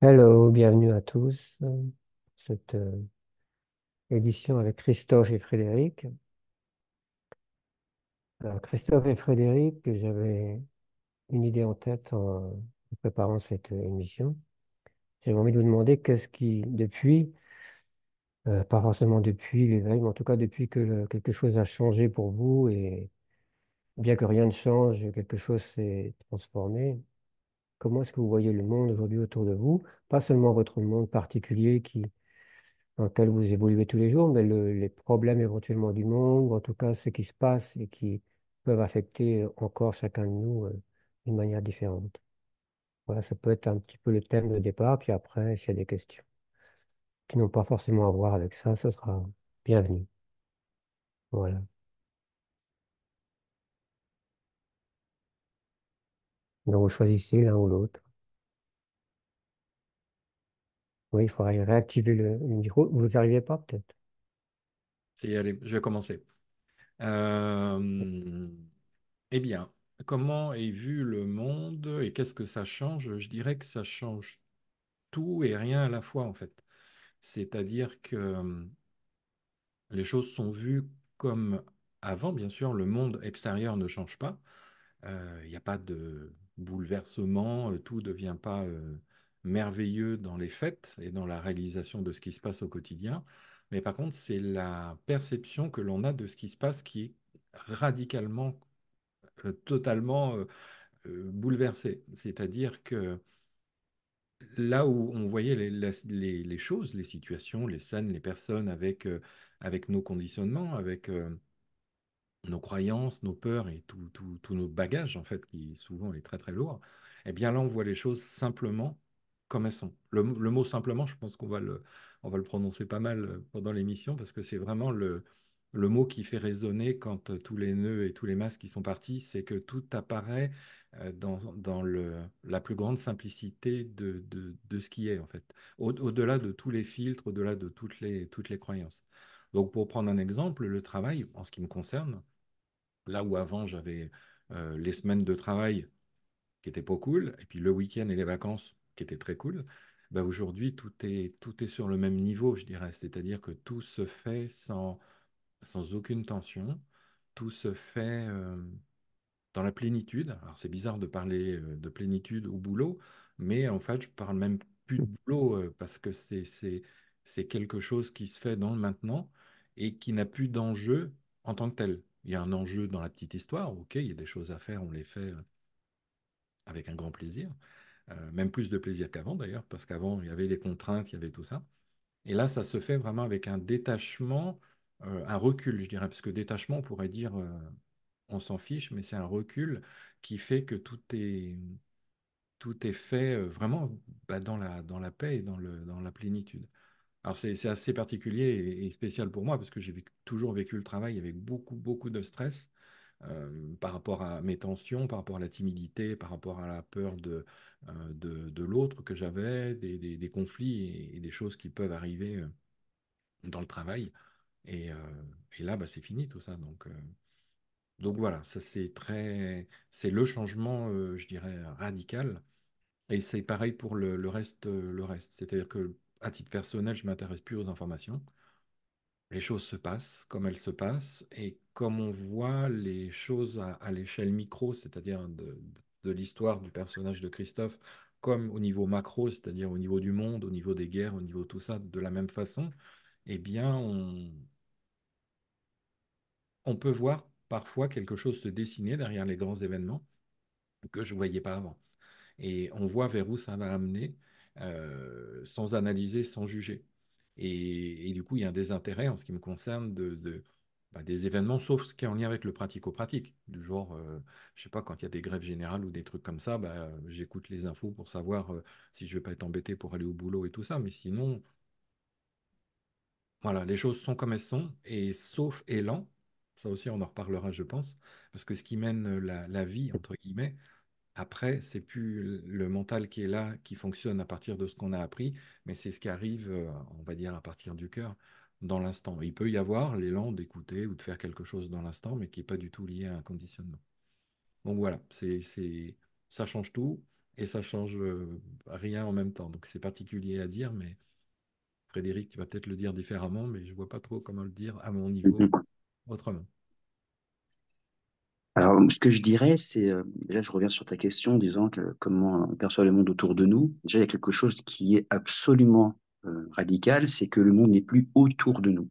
Hello, bienvenue à tous. Cette édition avec Christophe et Frédéric. Alors, Christophe et Frédéric, j'avais une idée en tête en préparant cette émission. J'avais envie de vous demander qu'est-ce qui, depuis, pas forcément depuis l'éveil, mais en tout cas depuis que quelque chose a changé pour vous, et bien que rien ne change, quelque chose s'est transformé. Comment est-ce que vous voyez le monde aujourd'hui autour de vous? Pas seulement votre monde particulier dans lequel vous évoluez tous les jours, mais les problèmes éventuellement du monde, ou en tout cas ce qui se passe et qui peuvent affecter encore chacun de nous d'une manière différente. Voilà, ça peut être un petit peu le thème de départ, puis après, s'il y a des questions qui n'ont pas forcément à voir avec ça, ce sera bienvenu. Voilà. Donc vous choisissez l'un ou l'autre. Oui, il faudrait réactiver le micro. Vous n'arrivez pas peut-être. Allez, je vais commencer. Euh, eh bien, comment est vu le monde et qu'est-ce que ça change? Je dirais que ça change tout et rien à la fois, en fait. C'est-à-dire que les choses sont vues comme avant, bien sûr, le monde extérieur ne change pas. Il n'y a pas de bouleversement, tout ne devient pas merveilleux dans les faits et dans la réalisation de ce qui se passe au quotidien. Mais par contre, c'est la perception que l'on a de ce qui se passe qui est radicalement, totalement bouleversée. C'est-à-dire que là où on voyait les choses, les situations, les scènes, les personnes avec nos conditionnements, avec nos croyances, nos peurs et tout notre bagage, en fait, qui souvent est très très lourd, eh bien là, on voit les choses simplement comme elles sont. Le mot simplement, je pense on va le prononcer pas mal pendant l'émission parce que c'est vraiment le mot qui fait résonner quand tous les nœuds et tous les masques qui sont partis, c'est que tout apparaît dans la plus grande simplicité de ce qui est, en fait. Au-delà de tous les filtres, au-delà de toutes les croyances. Donc, pour prendre un exemple, le travail, en ce qui me concerne, là où avant j'avais les semaines de travail qui étaient pas cool, et puis le week-end et les vacances qui étaient très cool, bah aujourd'hui tout est sur le même niveau, je dirais. C'est-à-dire que tout se fait sans aucune tension, tout se fait dans la plénitude. Alors c'est bizarre de parler de plénitude au boulot, mais en fait je parle même plus de boulot parce que c'est quelque chose qui se fait dans le maintenant et qui n'a plus d'enjeu en tant que tel. Il y a un enjeu dans la petite histoire, ok, il y a des choses à faire, on les fait avec un grand plaisir, même plus de plaisir qu'avant d'ailleurs, parce qu'avant il y avait les contraintes, il y avait tout ça. Et là, ça se fait vraiment avec un détachement, un recul, je dirais, parce que détachement, on pourrait dire on s'en fiche, mais c'est un recul qui fait que tout est fait vraiment bah, dans la paix et dans la plénitude. Alors c'est assez particulier et spécial pour moi parce que toujours vécu le travail avec beaucoup de stress par rapport à mes tensions, par rapport à la timidité, par rapport à la peur de l'autre que j'avais, des conflits et des choses qui peuvent arriver dans le travail. Et, euh, et là, bah, c'est fini tout ça. Donc voilà, ça c'est le changement, je dirais, radical. Et c'est pareil pour le reste, le reste. C'est-à-dire que à titre personnel, je m'intéresse plus aux informations. Les choses se passent comme elles se passent, et comme on voit les choses à l'échelle micro, c'est-à-dire de l'histoire du personnage de Christophe, comme au niveau macro, c'est-à-dire au niveau du monde, au niveau des guerres, au niveau de tout ça, de la même façon, eh bien, on peut voir parfois quelque chose se dessiner derrière les grands événements que je ne voyais pas avant. Et on voit vers où ça va amener sans analyser, sans juger. Et du coup, il y a un désintérêt en ce qui me concerne bah, des événements, sauf ce qui est en lien avec le pratico-pratique, du genre, je sais pas, quand il y a des grèves générales ou des trucs comme ça, bah, j'écoute les infos pour savoir si je vais pas être embêté pour aller au boulot et tout ça. Mais sinon, voilà, les choses sont comme elles sont, et sauf élan, ça aussi on en reparlera, je pense, parce que ce qui mène la vie, entre guillemets, après, c'est plus le mental qui est là, qui fonctionne à partir de ce qu'on a appris, mais c'est ce qui arrive, on va dire, à partir du cœur, dans l'instant. Il peut y avoir l'élan d'écouter ou de faire quelque chose dans l'instant, mais qui n'est pas du tout lié à un conditionnement. Donc voilà, ça change tout. et ça change rien en même temps. Donc c'est particulier à dire, mais Frédéric, tu vas peut-être le dire différemment, mais je vois pas trop comment le dire à mon niveau Mhm. autrement. Alors, ce que je dirais, c'est, déjà, je reviens sur ta question en disant que comment on perçoit le monde autour de nous. Déjà, il y a quelque chose qui est absolument radical, c'est que le monde n'est plus autour de nous.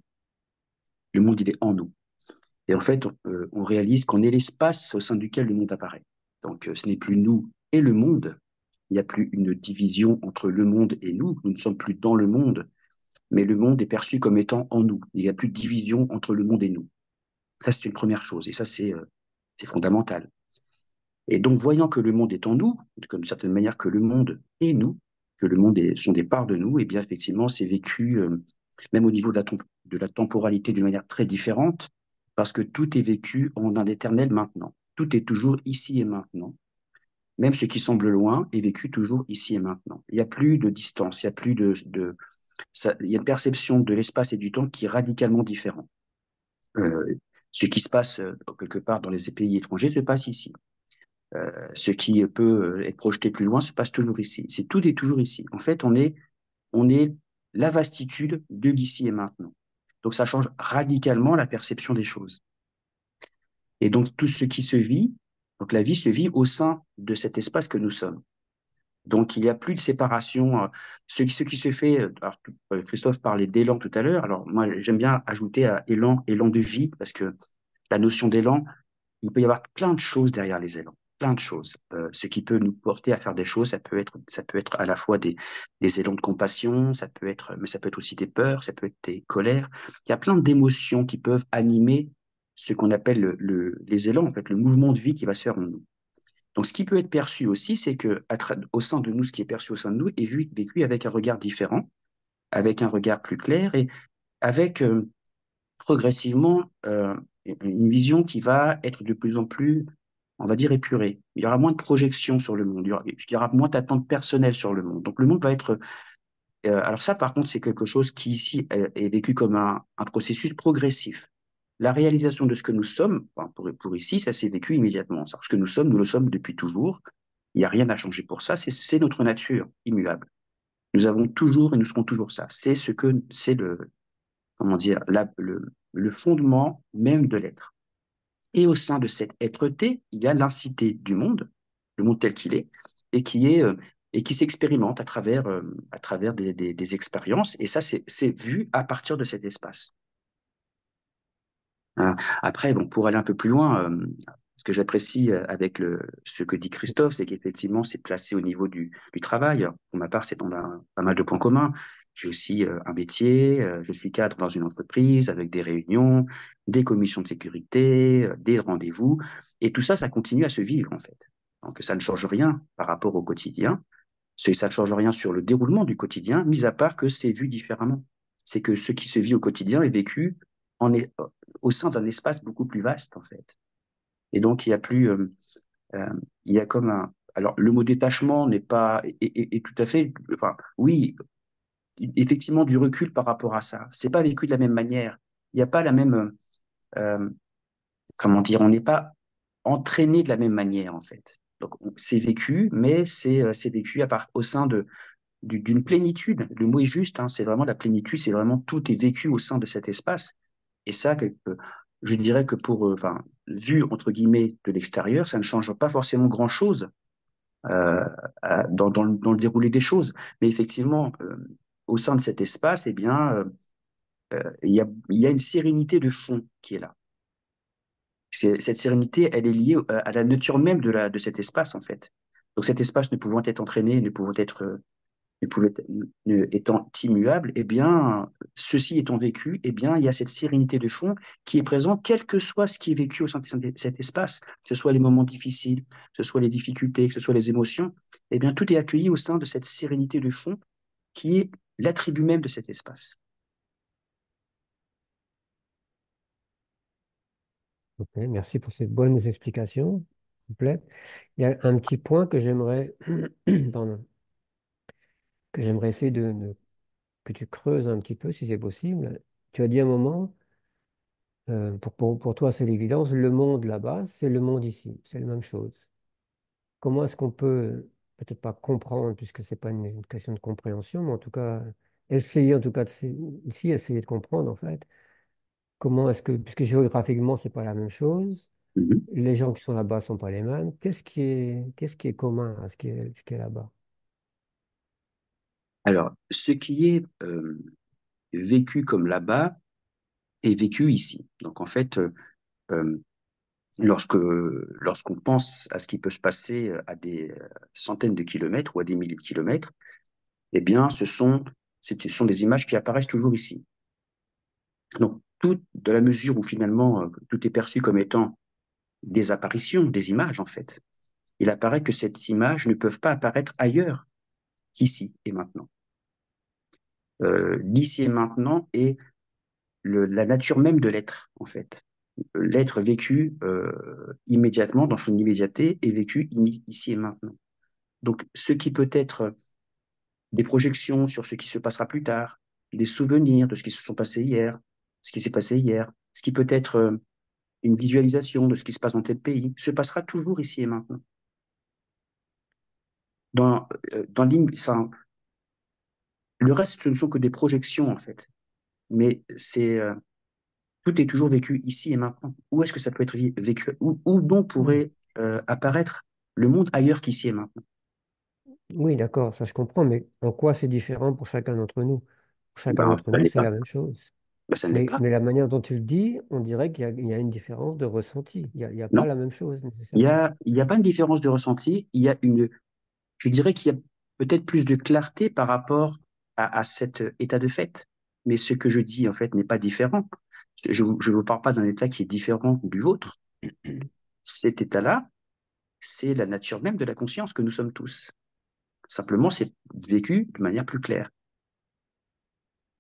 Le monde, il est en nous. Et en fait, on réalise qu'on est l'espace au sein duquel le monde apparaît. Donc, ce n'est plus nous et le monde. Il n'y a plus une division entre le monde et nous. Nous ne sommes plus dans le monde, mais le monde est perçu comme étant en nous. Il n'y a plus de division entre le monde et nous. Ça, c'est une première chose. Et ça, c'est fondamental. Et donc, voyant que le monde est en nous, comme d'une certaine manière que le monde est nous, que le monde sont des parts de nous, et bien effectivement, c'est vécu même au niveau de la temporalité d'une manière très différente, parce que tout est vécu en un éternel maintenant. Tout est toujours ici et maintenant. Même ce qui semble loin est vécu toujours ici et maintenant. Il n'y a plus de distance, il y a plus il y a une perception de l'espace et du temps qui est radicalement différente. Euh, ce qui se passe quelque part dans les pays étrangers se passe ici. Ce qui peut être projeté plus loin se passe toujours ici. Tout est toujours ici. En fait, on est la vastitude de l'ici et maintenant. Donc, ça change radicalement la perception des choses. Et donc, tout ce qui se vit, donc la vie se vit au sein de cet espace que nous sommes. Donc, il n'y a plus de séparation. Ce qui se fait, alors, Christophe parlait d'élan tout à l'heure. Alors, moi, j'aime bien ajouter à élan, élan de vie, parce que la notion d'élan, il peut y avoir plein de choses derrière les élans, plein de choses. Ce qui peut nous porter à faire des choses, ça peut être à la fois des élans de compassion, mais ça peut être aussi des peurs, ça peut être des colères. Il y a plein d'émotions qui peuvent animer ce qu'on appelle les élans, en fait, le mouvement de vie qui va se faire en nous. Donc, ce qui peut être perçu aussi, c'est que au sein de nous, ce qui est perçu au sein de nous est vécu avec un regard différent, avec un regard plus clair et avec progressivement une vision qui va être de plus en plus, on va dire, épurée. Il y aura moins de projections sur le monde, il y aura moins d'attentes personnelles sur le monde. Donc le monde va être... alors ça, par contre, c'est quelque chose qui ici est vécu comme un processus progressif. La réalisation de ce que nous sommes, enfin, pour ici, ça s'est vécu immédiatement. Ce que nous le sommes depuis toujours. Il n'y a rien à changer pour ça. C'est notre nature immuable. Nous avons toujours et nous serons toujours ça. C'est comment dire, le fondement même de l'être. Et au sein de cette être-té, il y a l'incité du monde, le monde tel qu'il est, et et qui s'expérimente à travers des expériences. Et ça, c'est vu à partir de cet espace. Hein. Après, bon, pour aller un peu plus loin, ce que j'apprécie avec ce que dit Christophe, c'est qu'effectivement, c'est placé au niveau du travail. Pour ma part, on a pas mal de points communs. J'ai aussi un métier, je suis cadre dans une entreprise avec des réunions, des commissions de sécurité, des rendez-vous. Et tout ça, ça continue à se vivre, en fait. Donc, ça ne change rien par rapport au quotidien. Ça ne change rien sur le déroulement du quotidien, mis à part que c'est vu différemment. C'est que ce qui se vit au quotidien est vécu en, est, au sein d'un espace beaucoup plus vaste, en fait. Et donc, il y a plus, euh, il y a comme un, alors, le mot détachement n'est pas, est tout à fait, enfin, oui, effectivement, du recul par rapport à ça. C'est pas vécu de la même manière. Il n'y a pas la même, euh, comment dire, on n'est pas entraîné de la même manière, en fait. Donc, c'est vécu, mais c'est vécu au sein d'une plénitude. Le mot est juste, hein, c'est vraiment la plénitude, c'est vraiment tout est vécu au sein de cet espace. Et ça, je dirais que enfin, vu entre guillemets de l'extérieur, ça ne change pas forcément grand-chose euh, dans le déroulé des choses. Mais effectivement, au sein de cet espace, eh bien, il y a une sérénité de fond qui est là. Cette sérénité, elle est liée à la nature même de cet espace, en fait. Donc cet espace ne pouvant être entraîné, ne pouvant être ne pouvait, étant immuable, eh bien, ceci étant vécu, eh bien, il y a cette sérénité de fond qui est présente, quel que soit ce qui est vécu au sein de cet espace, que ce soit les moments difficiles, que ce soit les difficultés, que ce soit les émotions, eh bien, tout est accueilli au sein de cette sérénité de fond qui est l'attribut même de cet espace. Ok, merci pour ces bonnes explications complètes. Il y a un petit point que j'aimerais pardon, que j'aimerais essayer que tu creuses un petit peu, si c'est possible. Tu as dit un moment, pour toi, c'est l'évidence, le monde là-bas, c'est le monde ici, c'est la même chose. Comment est-ce qu'on peut peut-être pas comprendre, puisque c'est pas une question de compréhension, mais en tout cas, essayer en tout cas ici, essayer de comprendre en fait comment est-ce que, puisque géographiquement, c'est pas la même chose, Mhm. les gens qui sont là-bas sont pas les mêmes, qu'est-ce qui est commun à ce qui est là-bas? Alors, ce qui est vécu comme là-bas est vécu ici. Donc, en fait, euh, lorsqu'on pense à ce qui peut se passer à des centaines de kilomètres ou à des milliers de kilomètres, eh bien, ce sont des images qui apparaissent toujours ici. Donc, tout, de la mesure où finalement tout est perçu comme étant des apparitions, des images en fait, il apparaît que ces images ne peuvent pas apparaître ailleurs qu'ici et maintenant. D'ici et maintenant est la nature même de l'être en fait. L'être vécu immédiatement, dans son immédiateté, est vécu ici et maintenant. Donc, ce qui peut être des projections sur ce qui se passera plus tard, des souvenirs de ce qui se sont passés hier, ce qui s'est passé hier, ce qui peut être une visualisation de ce qui se passe dans tel pays, se passera toujours ici et maintenant. Dans, enfin, le reste, ce ne sont que des projections, en fait. Mais tout est toujours vécu ici et maintenant. Où est-ce que ça peut être vécu? Où donc Hmm. pourrait apparaître le monde ailleurs qu'ici et maintenant? Oui, d'accord, ça je comprends, mais en quoi c'est différent pour chacun d'entre nous? Pour chacun Ben, d'entre ça nous, n'est c'est pas. la même chose. Ben, ça n'est Mais, pas. mais la manière dont tu le dis, on dirait qu'il y a une différence de ressenti. Il y a pas Non. la même chose nécessairement. Il y a pas une différence de ressenti. Je dirais qu'il y a peut-être plus de clarté par rapport à cet état de fait. Mais ce que je dis, en fait, n'est pas différent. Je ne vous parle pas d'un état qui est différent du vôtre. Cet état-là, c'est la nature même de la conscience que nous sommes tous. Simplement, c'est vécu de manière plus claire.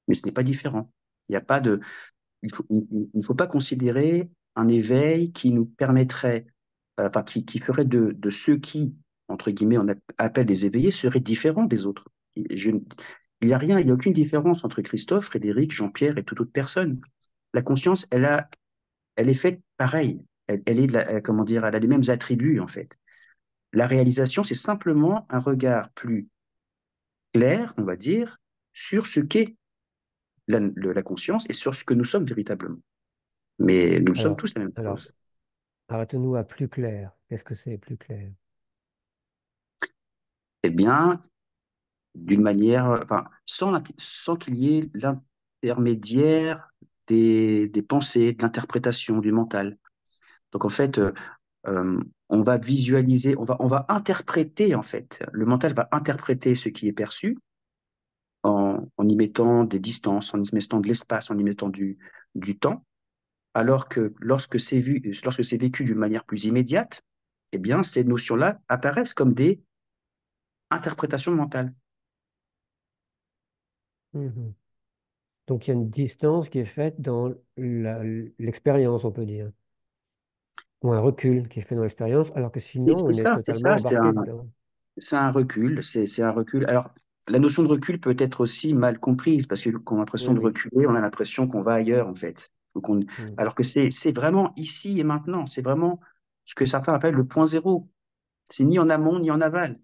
Mais ce n'est pas différent. Il y a pas de, il ne faut pas considérer un éveil qui nous permettrait, enfin, qui ferait de ceux qui, entre guillemets, appelle les éveillés, seraient différents des autres. Je, il n'y a rien, il n'y a aucune différence entre Christophe, Frédéric, Jean-Pierre et toute autre personne. La conscience, elle est faite pareil. Elle est, comment dire, elle a les mêmes attributs, en fait. La réalisation, c'est simplement un regard plus clair, on va dire, sur ce qu'est la conscience et sur ce que nous sommes véritablement. Mais nous sommes Alors, tous la même alors, chose. arrêtons-nous à plus clair. Qu'est-ce que c'est plus clair? Eh bien, d'une manière, enfin, sans qu'il y ait l'intermédiaire des pensées, de l'interprétation, du mental. Donc, en fait, on va visualiser, on va interpréter, en fait. Le mental va interpréter ce qui est perçu en y mettant des distances, en y mettant de l'espace, en y mettant du temps. Alors que lorsque c'est vécu d'une manière plus immédiate, eh bien, ces notions-là apparaissent comme des interprétations mentales. Mhm. Donc, il y a une distance qui est faite dans l'expérience, on peut dire, ou un recul qui est fait dans l'expérience, alors que sinon, on est C'est totalement ça, embarqué dedans. c'est un recul, c'est un recul. Alors, la notion de recul peut être aussi mal comprise parce que quand on a l'impression Oui, de oui. reculer, on a l'impression qu'on va ailleurs, en fait. Mhm. Alors que c'est vraiment ici et maintenant. C'est vraiment ce que certains appellent le point zéro. C'est ni en amont ni en aval.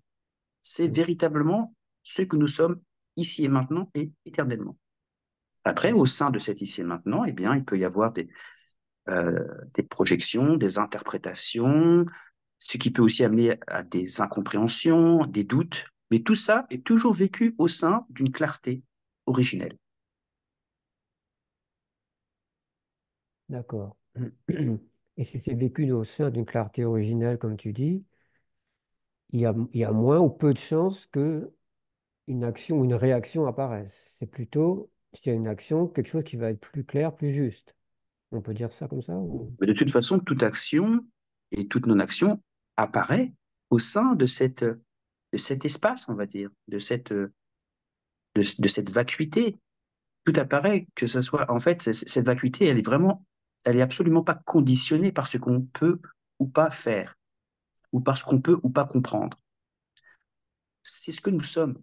C'est Mhm. véritablement ce que nous sommes ici et maintenant et éternellement. Après, Mhm. au sein de cet ici et maintenant, eh bien, il peut y avoir des projections, des interprétations, ce qui peut aussi amener à des incompréhensions, des doutes. Mais tout ça est toujours vécu au sein d'une clarté originelle. D'accord. Et si c'est vécu au sein d'une clarté originelle, comme tu dis, il y a moins ou peu de chances que une action ou une réaction apparaisse. C'est plutôt, s'il y a une action, quelque chose qui va être plus clair, plus juste. On peut dire ça comme ça Mais de toute façon, toute action et toute non-action apparaît au sein de cet espace, on va dire, de cette vacuité. Tout apparaît, que ce soit, en fait, cette vacuité, elle est absolument pas conditionnée par ce qu'on peut ou pas faire, ou par ce qu'on peut ou pas comprendre. C'est ce que nous sommes.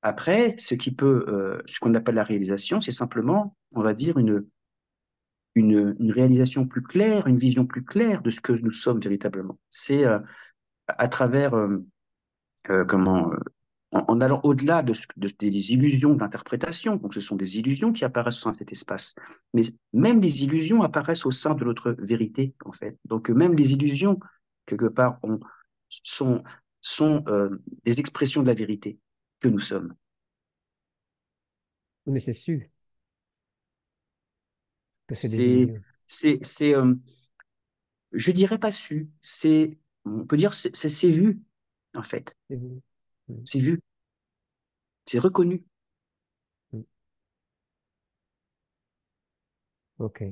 Après, ce qu'on appelle la réalisation, c'est simplement, on va dire, une réalisation plus claire, une vision plus claire de ce que nous sommes véritablement. C'est à travers comment, en allant au-delà des illusions de l'interprétation. Donc, ce sont des illusions qui apparaissent au sein de cet espace. Mais même les illusions apparaissent au sein de notre vérité, en fait. Donc, même les illusions, quelque part, sont, sont des expressions de la vérité que nous sommes. Mais c'est su que c'est des C'est, illusions. c'est, je dirais pas su, on peut dire, c'est vu, en fait. C'est vu. Mm. C'est vu, c'est reconnu. Mm. Ok.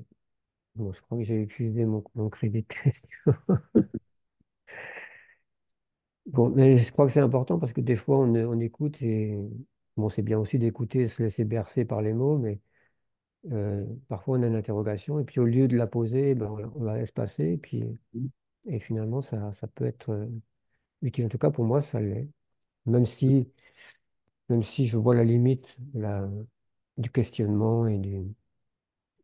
Bon, je crois que j'ai épuisé mon crédit de question. Bon, mais je crois que c'est important parce que des fois, on écoute et bon, c'est bien aussi d'écouter et se laisser bercer par les mots, mais parfois on a une interrogation et puis au lieu de la poser, ben, on la laisse passer et finalement, ça peut être utile. En tout cas, pour moi, ça l'est. Même si, même si je vois la limite du questionnement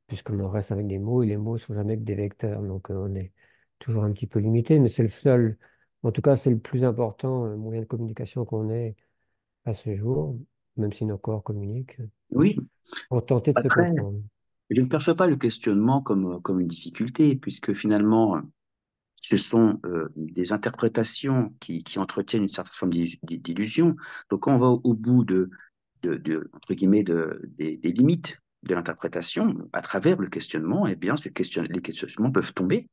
puisqu'on en reste avec des mots et les mots sont jamais que des vecteurs, donc on est toujours un petit peu limité, mais c'est le seul, en tout cas, c'est le plus important moyen de communication qu'on ait à ce jour, même si nos corps communiquent, Oui, pour tenter de se après, comprendre. je ne perçois pas le questionnement comme une difficulté, puisque finalement, ce sont des interprétations qui entretiennent une certaine forme d'illusion. Donc, quand on va au bout entre guillemets, des limites de l'interprétation, à travers le questionnement, eh bien, les questionnements peuvent tomber.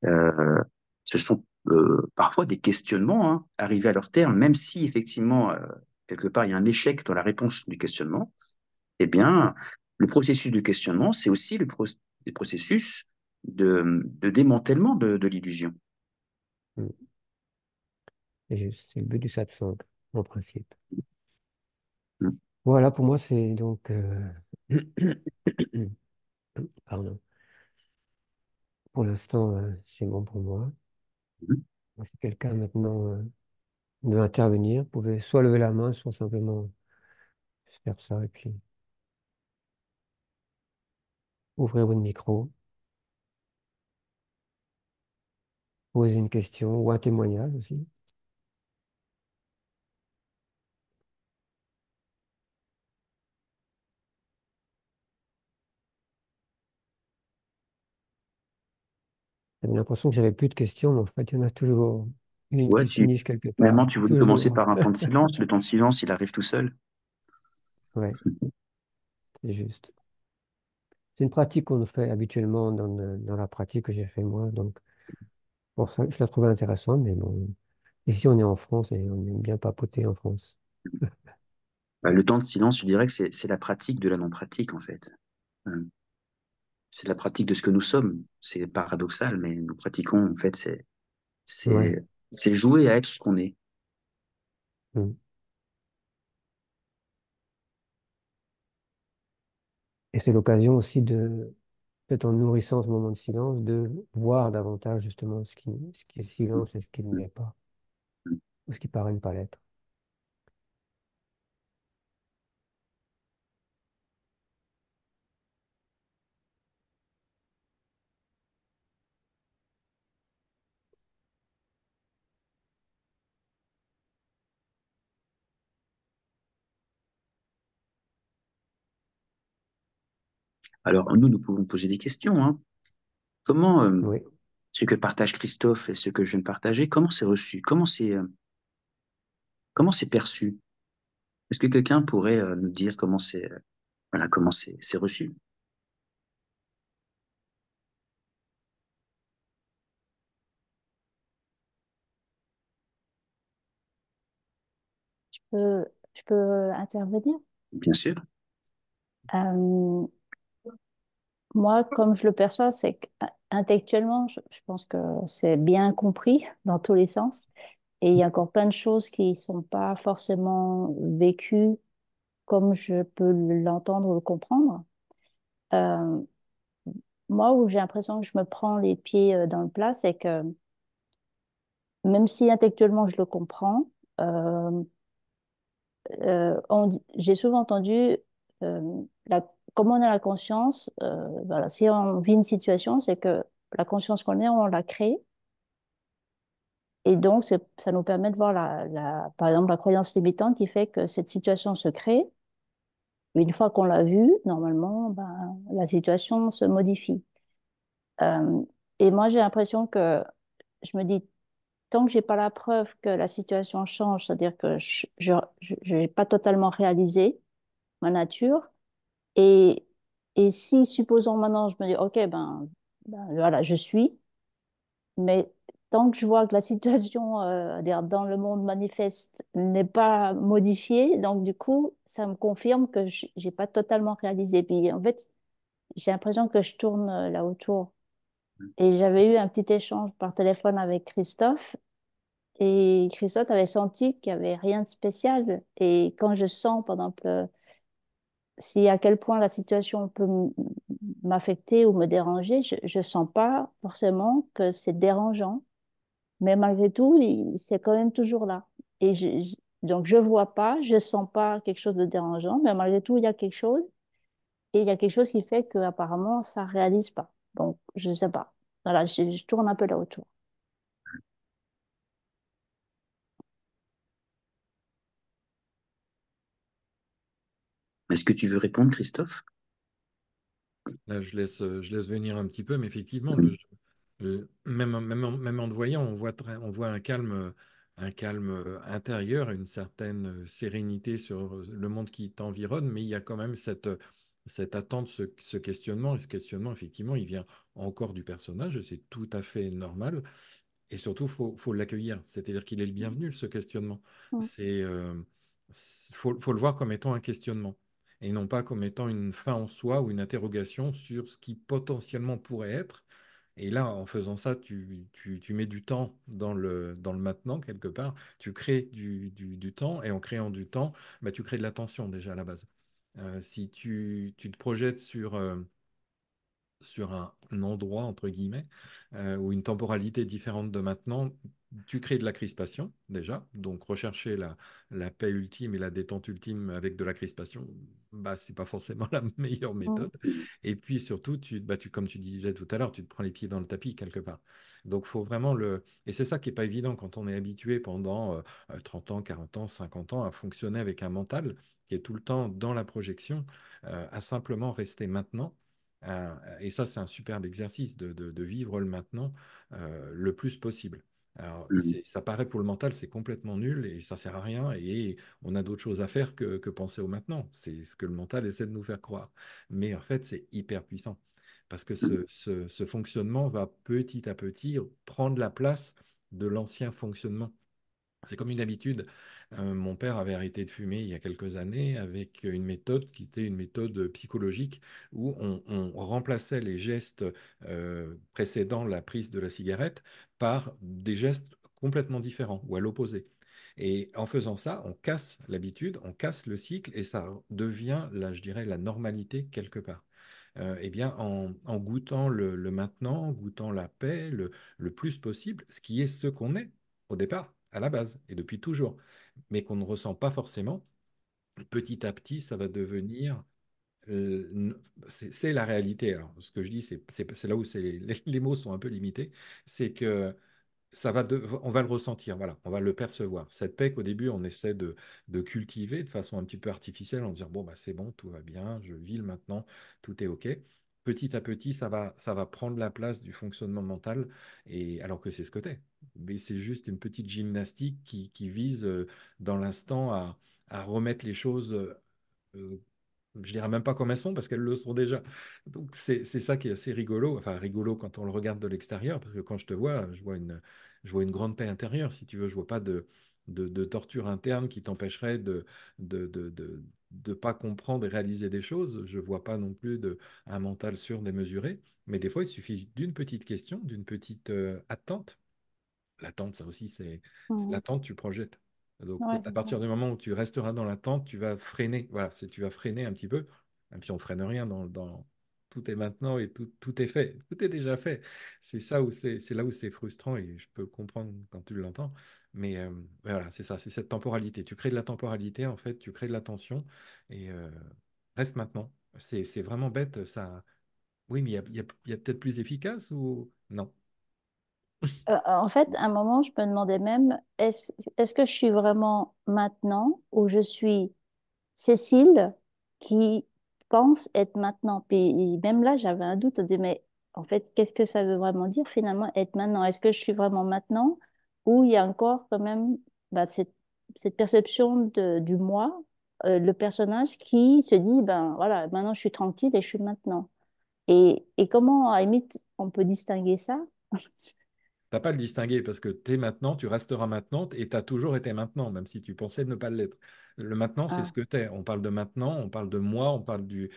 Euh, Ce sont parfois des questionnements hein, arrivés à leur terme, même si effectivement, quelque part, il y a un échec dans la réponse du questionnement. Eh bien, le processus du questionnement, c'est aussi le processus de démantèlement de l'illusion. Mm. C'est le but du satsang, en principe. Mm. Voilà, pour moi, c'est donc... Pardon. Pour l'instant, c'est bon pour moi. Si quelqu'un maintenant veut intervenir, vous pouvez soit lever la main, soit simplement faire ça et puis ouvrir votre micro, poser une question ou un témoignage aussi. J'avais l'impression que j'avais plus de questions, mais en fait, il y en a toujours une Ouais, qui se niche quelque finalement, part. tu voulais commencer Toujours. par un temps de silence. Le temps de silence, il arrive tout seul. Ouais, c'est juste. C'est une pratique qu'on fait habituellement dans la pratique que j'ai fait moi. Donc, pour ça, je la trouvais intéressante, mais bon. Ici, on est en France et on aime bien papoter en France. Bah, le temps de silence, je dirais que c'est la pratique de la non-pratique, en fait. C'est la pratique de ce que nous sommes. C'est paradoxal, mais nous pratiquons, en fait, Ouais. c'est, c'est jouer à être ce qu'on est. Mm. Et c'est l'occasion aussi peut-être en nourrissant ce moment de silence, de voir davantage justement ce qui est silence et ce qui ne l'est pas, ou ce qui paraît ne pas l'être. Alors, nous pouvons poser des questions, hein. Comment, Oui. ce que partage Christophe et ce que je viens de partager, comment c'est reçu? Comment c'est perçu? Est-ce que quelqu'un pourrait nous dire voilà, comment c'est reçu? Je peux intervenir. Bien sûr. Euh, Moi, comme je le perçois, c'est qu'intellectuellement, je pense que c'est bien compris dans tous les sens. Et il y a encore plein de choses qui ne sont pas forcément vécues comme je peux l'entendre ou le comprendre. Euh, Moi, où j'ai l'impression que je me prends les pieds dans le plat, c'est que même si intellectuellement je le comprends, euh, j'ai souvent entendu comment on a la conscience. Voilà, si on vit une situation, c'est que la conscience qu'on a, on l'a créée. Et donc, ça nous permet de voir, par exemple, la croyance limitante qui fait que cette situation se crée. Une fois qu'on l'a vue, normalement, ben, la situation se modifie. Euh, et moi, j'ai l'impression que je me dis, tant que j'ai pas la preuve que la situation change, c'est-à-dire que je n'ai pas totalement réalisé ma nature, et, et si, supposons maintenant, je me dis, OK, ben voilà, je suis, mais tant que je vois que la situation dans le monde manifeste n'est pas modifiée, donc du coup, ça me confirme que je n'ai pas totalement réalisé. Puis en fait, j'ai l'impression que je tourne là autour. Et j'avais eu un petit échange par téléphone avec Christophe. Et Christophe avait senti qu'il n'y avait rien de spécial. Et quand je sens, par exemple, si à quel point la situation peut m'affecter ou me déranger, je sens pas forcément que c'est dérangeant. Mais malgré tout, c'est quand même toujours là. Et donc, je vois pas, je sens pas quelque chose de dérangeant, mais malgré tout, il y a quelque chose. Et il y a quelque chose qui fait qu'apparemment, ça réalise pas. Donc, je sais pas. Voilà, je tourne un peu là autour. Est-ce que tu veux répondre, Christophe? Là, je laisse venir un petit peu, mais effectivement, même en te voyant, on voit un calme intérieur, une certaine sérénité sur le monde qui t'environne, mais il y a quand même cette attente, ce questionnement, et ce questionnement, effectivement, il vient encore du personnage, et c'est tout à fait normal. Et surtout, faut l'accueillir, c'est-à-dire qu'il est le bienvenu, ce questionnement. Mm. C'est, faut le voir comme étant un questionnement, et non pas comme étant une fin en soi ou une interrogation sur ce qui potentiellement pourrait être. Et là, en faisant ça, tu mets du temps dans le maintenant, quelque part. Tu crées du temps, et en créant du temps, bah, tu crées de l'attention déjà à la base. Si tu te projettes sur un endroit, entre guillemets, ou une temporalité différente de maintenant, tu crées de la crispation, déjà. Donc, rechercher la paix ultime et la détente ultime avec de la crispation, bah, c'est pas forcément la meilleure Mm. méthode. Et puis, surtout, comme tu disais tout à l'heure, tu te prends les pieds dans le tapis, quelque part. Donc, faut vraiment le... Et c'est ça qui est pas évident quand on est habitué pendant 30 ans, 40 ans, 50 ans à fonctionner avec un mental qui est tout le temps dans la projection, à simplement rester maintenant. Et ça, c'est un superbe exercice de vivre le maintenant le plus possible. Alors, Mhm. ça paraît pour le mental, c'est complètement nul et ça sert à rien. Et on a d'autres choses à faire que penser au maintenant. C'est ce que le mental essaie de nous faire croire. Mais en fait, c'est hyper puissant parce que ce fonctionnement va petit à petit prendre la place de l'ancien fonctionnement. C'est comme une habitude. Mon père avait arrêté de fumer il y a quelques années avec une méthode qui était une méthode psychologique où on remplaçait les gestes précédant la prise de la cigarette par des gestes complètement différents ou à l'opposé. Et en faisant ça, on casse l'habitude, on casse le cycle et ça devient, là, je dirais, la normalité quelque part. Eh bien, en goûtant le maintenant, en goûtant la paix le plus possible, ce qui est ce qu'on est au départ, à la base, et depuis toujours, mais qu'on ne ressent pas forcément, petit à petit, ça va devenir... c'est la réalité. Alors, ce que je dis, c'est là où les mots sont un peu limités, c'est que on va le ressentir, voilà, on va le percevoir. Cette paix qu'au début, on essaie de cultiver de façon un petit peu artificielle en disant, bon, bah, c'est bon, tout va bien, je vis le maintenant, tout est OK. Petit à petit, ça va prendre la place du fonctionnement mental, et alors que c'est ce que t'es. Mais c'est juste une petite gymnastique qui vise dans l'instant à remettre les choses euh, je dirais même pas comme elles sont parce qu'elles le sont déjà. Donc c'est ça qui est assez rigolo, enfin rigolo quand on le regarde de l'extérieur, parce que quand je te vois, je vois une grande paix intérieure, si tu veux, je vois pas de torture interne qui t'empêcherait de pas comprendre et réaliser des choses. Je vois pas non plus un mental sûr démesuré, mais des fois il suffit d'une petite question, d'une petite attente. L'attente, ça aussi, c'est Mm. l'attente, tu projettes. Donc, Ouais, à c'est ça. partir du moment où tu resteras dans l'attente, tu vas freiner. Voilà, tu vas freiner un petit peu. Même si on freine rien tout est maintenant et tout est fait. Tout est déjà fait. C'est là où c'est frustrant et je peux comprendre quand tu l'entends. Mais voilà, c'est ça, c'est cette temporalité. Tu crées de la temporalité, en fait, tu crées de l'attention et reste maintenant. C'est vraiment bête, ça. Oui, mais il y a peut-être plus efficace ou non? En fait, à un moment, je me demandais même, est-ce que je suis vraiment maintenant ou je suis Cécile qui pense être maintenant? Puis même là, j'avais un doute. Je me disais, mais en fait, qu'est-ce que ça veut vraiment dire finalement être maintenant? Est-ce que je suis vraiment maintenant ou il y a encore quand même bah, cette perception du moi, le personnage qui se dit, ben voilà, maintenant je suis tranquille et je suis maintenant. Et comment, à la limite, on peut distinguer ça? T'as pas à le distinguer parce que tu es maintenant, tu resteras maintenant et tu as toujours été maintenant, même si tu pensais ne pas l'être. Le maintenant, c'est ce Ah, que tu es. On parle de maintenant, on parle de moi, on parle du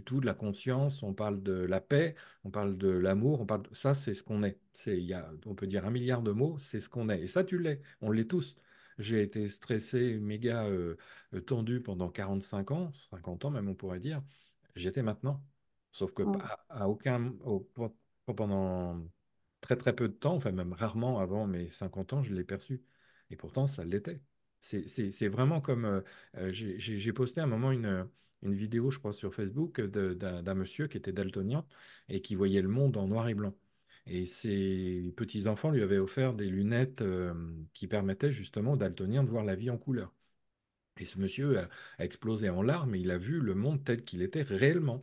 tout, de la conscience, on parle de la paix, on parle de l'amour, ça, c'est ce qu'on est. On peut dire un milliard de mots, c'est ce qu'on est. Et ça, tu l'es. On l'est tous. J'ai été stressé, méga tendu pendant 45 ans, 50 ans même, on pourrait dire. J'étais maintenant. Sauf que mm, à aucun, pendant très très peu de temps, enfin même rarement avant mes 50 ans, je l'ai perçu. Et pourtant, ça l'était. C'est vraiment comme... j'ai posté à un moment une vidéo, je crois, sur Facebook d'un monsieur qui était daltonien et qui voyait le monde en noir et blanc. Et ses petits-enfants lui avaient offert des lunettes qui permettaient justement aux daltoniens de voir la vie en couleur. Et ce monsieur a explosé en larmes et il a vu le monde tel qu'il était réellement.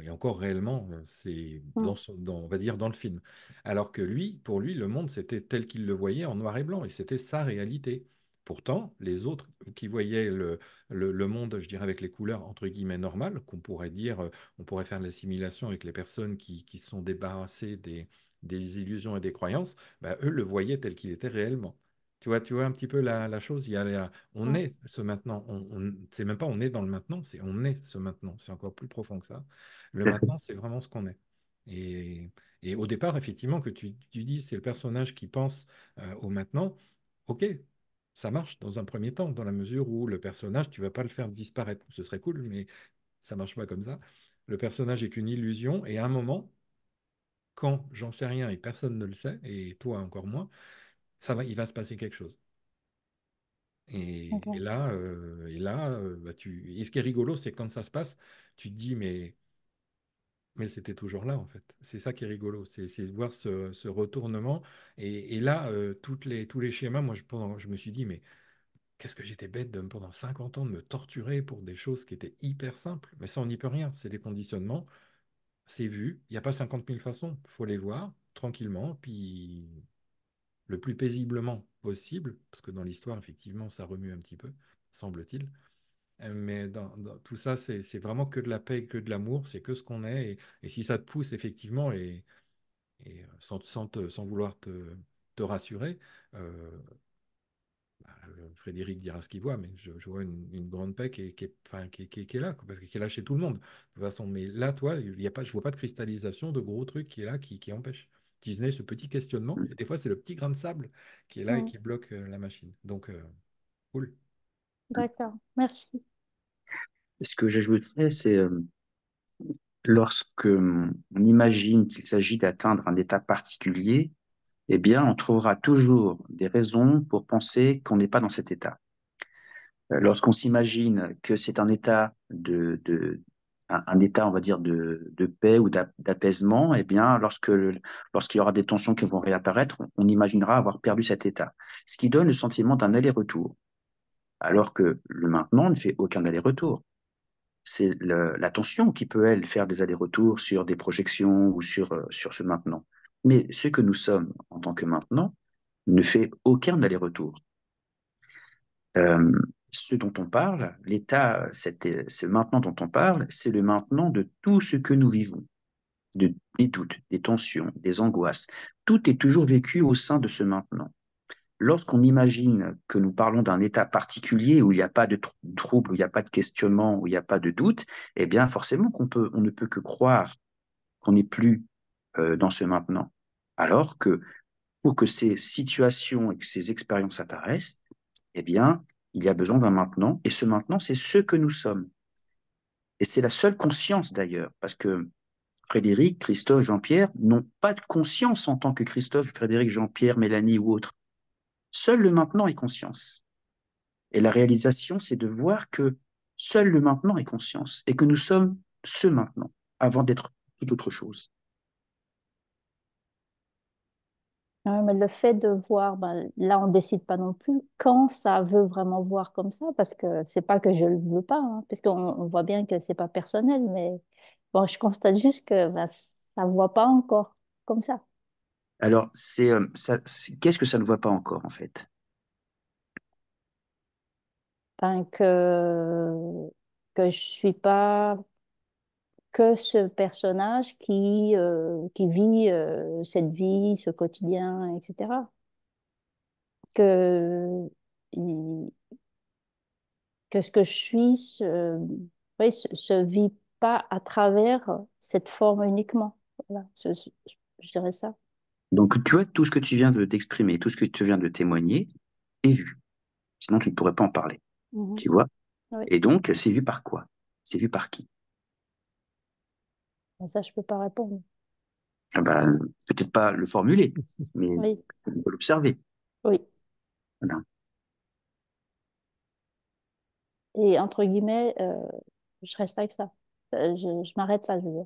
Et encore réellement, c'est mm, on va dire dans le film. Alors que lui, pour lui, le monde, c'était tel qu'il le voyait en noir et blanc et c'était sa réalité. Pourtant, les autres qui voyaient le monde, je dirais, avec les couleurs entre guillemets normales, qu'on pourrait dire, on pourrait faire l'assimilation avec les personnes qui sont débarrassées des illusions et des croyances, bah, eux le voyaient tel qu'il était réellement. Tu vois un petit peu la chose. On mm, est ce maintenant. C'est même pas on est dans le maintenant, c'est on est ce maintenant. C'est encore plus profond que ça. Le maintenant, c'est vraiment ce qu'on est. Et, et au départ, effectivement, que tu dis, c'est le personnage qui pense au maintenant. Ok, ça marche dans un premier temps, dans la mesure où le personnage, tu vas pas le faire disparaître. Ce serait cool, mais ça marche pas comme ça. Le personnage est qu'une illusion, et à un moment, quand j'en sais rien et personne ne le sait, et toi encore moins, il va se passer quelque chose. Et, et ok, là, et ce qui est rigolo, c'est que quand ça se passe, tu te dis, mais c'était toujours là, en fait. C'est ça qui est rigolo, c'est de voir ce retournement. Et là, tous les schémas, moi, je me suis dit, mais qu'est-ce que j'étais bête pendant 50 ans de me torturer pour des choses qui étaient hyper simples. Mais ça, on n'y peut rien. C'est des conditionnements, c'est vu. Il n'y a pas 50 000 façons. Il faut les voir tranquillement, puis le plus paisiblement possible, parce que dans l'histoire, effectivement, ça remue un petit peu, semble-t-il. Mais dans tout ça, c'est vraiment que de la paix, que de l'amour, c'est que ce qu'on est. Et si ça te pousse, effectivement, sans vouloir te rassurer, euh, Frédéric dira ce qu'il voit, mais je vois une grande paix enfin, qui est là, quoi, parce qui est là chez tout le monde, de toute façon. Mais là, toi, je vois pas de cristallisation, de gros trucs qui est là, qui empêche. Si ce n'est ce petit questionnement, et des fois, c'est le petit grain de sable qui est là et mm. qui bloque la machine. Donc, cool. D'accord, merci. Ce que j'ajouterais, c'est lorsque on imagine qu'il s'agit d'atteindre un état particulier, eh bien, on trouvera toujours des raisons pour penser qu'on n'est pas dans cet état. Lorsqu'on s'imagine que c'est un état un état, on va dire, de paix ou d'apaisement, eh bien, lorsqu'il y aura des tensions qui vont réapparaître, on imaginera avoir perdu cet état. Ce qui donne le sentiment d'un aller-retour. Alors que le maintenant ne fait aucun aller-retour. C'est la tension qui peut, elle, faire des allers-retours sur des projections ou sur ce maintenant. Mais ce que nous sommes en tant que maintenant ne fait aucun aller-retour. Euh, Ce dont on parle, l'état, ce maintenant dont on parle, c'est le maintenant de tout ce que nous vivons, des doutes, des tensions, des angoisses. Tout est toujours vécu au sein de ce maintenant. Lorsqu'on imagine que nous parlons d'un état particulier où il n'y a pas de trouble, où il n'y a pas de questionnement, où il n'y a pas de doute, eh bien forcément on ne peut que croire qu'on n'est plus dans ce maintenant. Alors que pour que ces situations et que ces expériences apparaissent, eh bien, il y a besoin d'un maintenant, et ce maintenant, c'est ce que nous sommes. Et c'est la seule conscience d'ailleurs, parce que Frédéric, Christophe, Jean-Pierre n'ont pas de conscience en tant que Christophe, Frédéric, Jean-Pierre, Mélanie ou autre. Seul le maintenant est conscience. Et la réalisation, c'est de voir que seul le maintenant est conscience et que nous sommes ce maintenant, avant d'être toute autre chose. Ouais, mais le fait de voir, ben, là, on décide pas non plus quand ça veut vraiment voir comme ça, parce que c'est pas que je le veux pas, hein, parce on voit bien que c'est pas personnel, mais bon, je constate juste que ben, ça voit pas encore comme ça. Alors, qu'est-ce que ça ne voit pas encore, en fait? Ben, que je suis pas que ce personnage qui vit cette vie, ce quotidien, etc. Que, que ce que je suis oui, se vit pas à travers cette forme uniquement. Voilà, je dirais ça. Donc, tu vois, tout ce que tu viens d'exprimer, tout ce que tu viens de témoigner est vu. Sinon, tu ne pourrais pas en parler. Mhm. Tu vois? Oui, Et donc, c'est vu par quoi? C'est vu par qui? ça, je peux pas répondre. Ah ben, peut-être pas le formuler, mais Oui, on peut l'observer. oui. Voilà. Et entre guillemets, je reste avec ça. Je m'arrête là, je veux dire.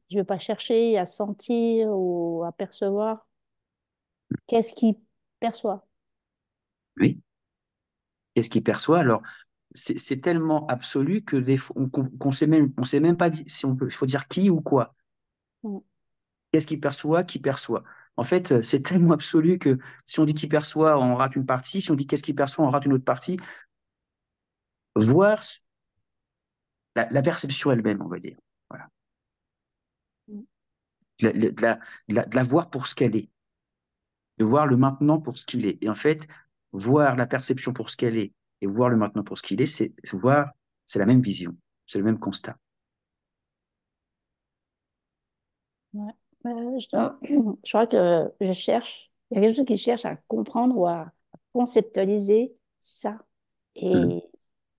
Je ne veux pas chercher à sentir ou à percevoir qu'est-ce qu'il perçoit. Oui. Qu'est-ce qu'il perçoit? Alors, c'est tellement absolu que qu'on sait même pas si on peut, il faut dire qui ou quoi. Mm. Qu'est-ce qu'il perçoit? Qui perçoit? En fait, c'est tellement absolu que si on dit qui perçoit, on rate une partie. Si on dit qu'est-ce qu'il perçoit, on rate une autre partie. Voir la perception elle-même, on va dire. Voilà. Mm. De la voir pour ce qu'elle est. De voir le maintenant pour ce qu'il est. Et en fait, voir la perception pour ce qu'elle est et voir le maintenant pour ce qu'il est, c'est la même vision. C'est le même constat. Ouais. Je crois que je cherche, il y a quelque chose qui cherche à comprendre ou à conceptualiser ça. Mhm. Et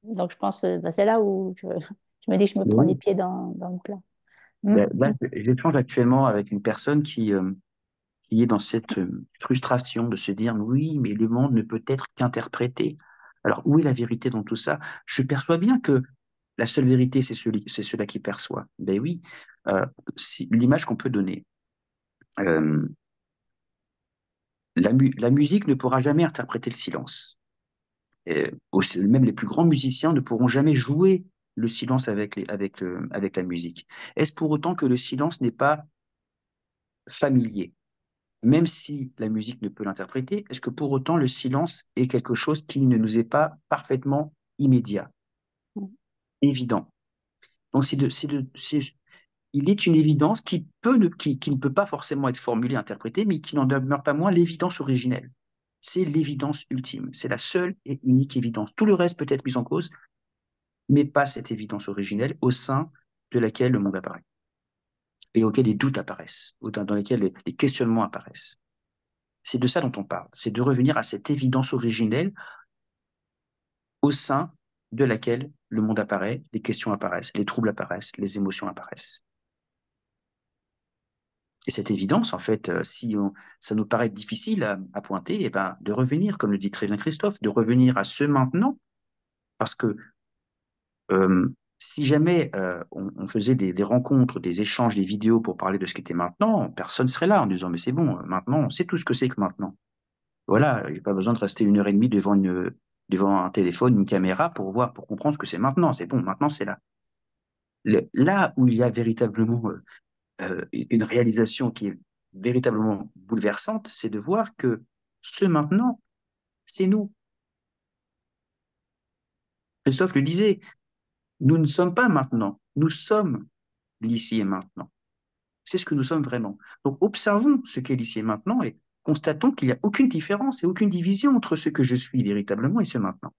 donc, je pense que bah, c'est là où je me dis que je me prends les Oui. pieds dans le plat. Mm. Là, j'échange actuellement avec une personne qui est dans cette frustration de se dire oui, mais le monde ne peut être qu'interprété. Alors, où est la vérité dans tout ça? Je perçois bien que la seule vérité, c'est celui qui perçoit. Ben oui, l'image qu'on peut donner. Euh, la musique ne pourra jamais interpréter le silence. Même les plus grands musiciens ne pourront jamais jouer le silence avec la musique. Est-ce pour autant que le silence n'est pas familier? Même si la musique ne peut l'interpréter, est-ce que pour autant le silence est quelque chose qui ne nous est pas parfaitement immédiat, Mm. évident? Donc il est une évidence qui ne peut pas forcément être formulée, interprétée, mais qui n'en demeure pas moins l'évidence originelle. C'est l'évidence ultime. C'est la seule et unique évidence. Tout le reste peut être mis en cause, mais pas cette évidence originelle au sein de laquelle le monde apparaît et auquel les doutes apparaissent, dans lesquels les questionnements apparaissent. C'est de ça dont on parle. C'est de revenir à cette évidence originelle au sein de laquelle le monde apparaît, les questions apparaissent, les troubles apparaissent, les émotions apparaissent. Et cette évidence, en fait, ça nous paraît difficile à pointer, et ben, de revenir, comme le dit très bien Christophe, de revenir à ce maintenant, parce que si jamais on faisait des rencontres, des échanges, des vidéos pour parler de ce qui était maintenant, personne ne serait là en disant, mais c'est bon, maintenant, on sait tout ce que c'est que maintenant. Voilà, il n'y a pas besoin de rester 1 heure et demie devant un téléphone, une caméra pour voir, pour comprendre ce que c'est maintenant. C'est bon, maintenant c'est là. Là où il y a véritablement une réalisation qui est véritablement bouleversante, c'est de voir que ce maintenant, c'est nous. Christophe le disait, nous ne sommes pas maintenant, nous sommes l'ici et maintenant. C'est ce que nous sommes vraiment. Donc observons ce qu'est l'ici et maintenant et constatons qu'il n'y a aucune différence et aucune division entre ce que je suis véritablement et ce maintenant.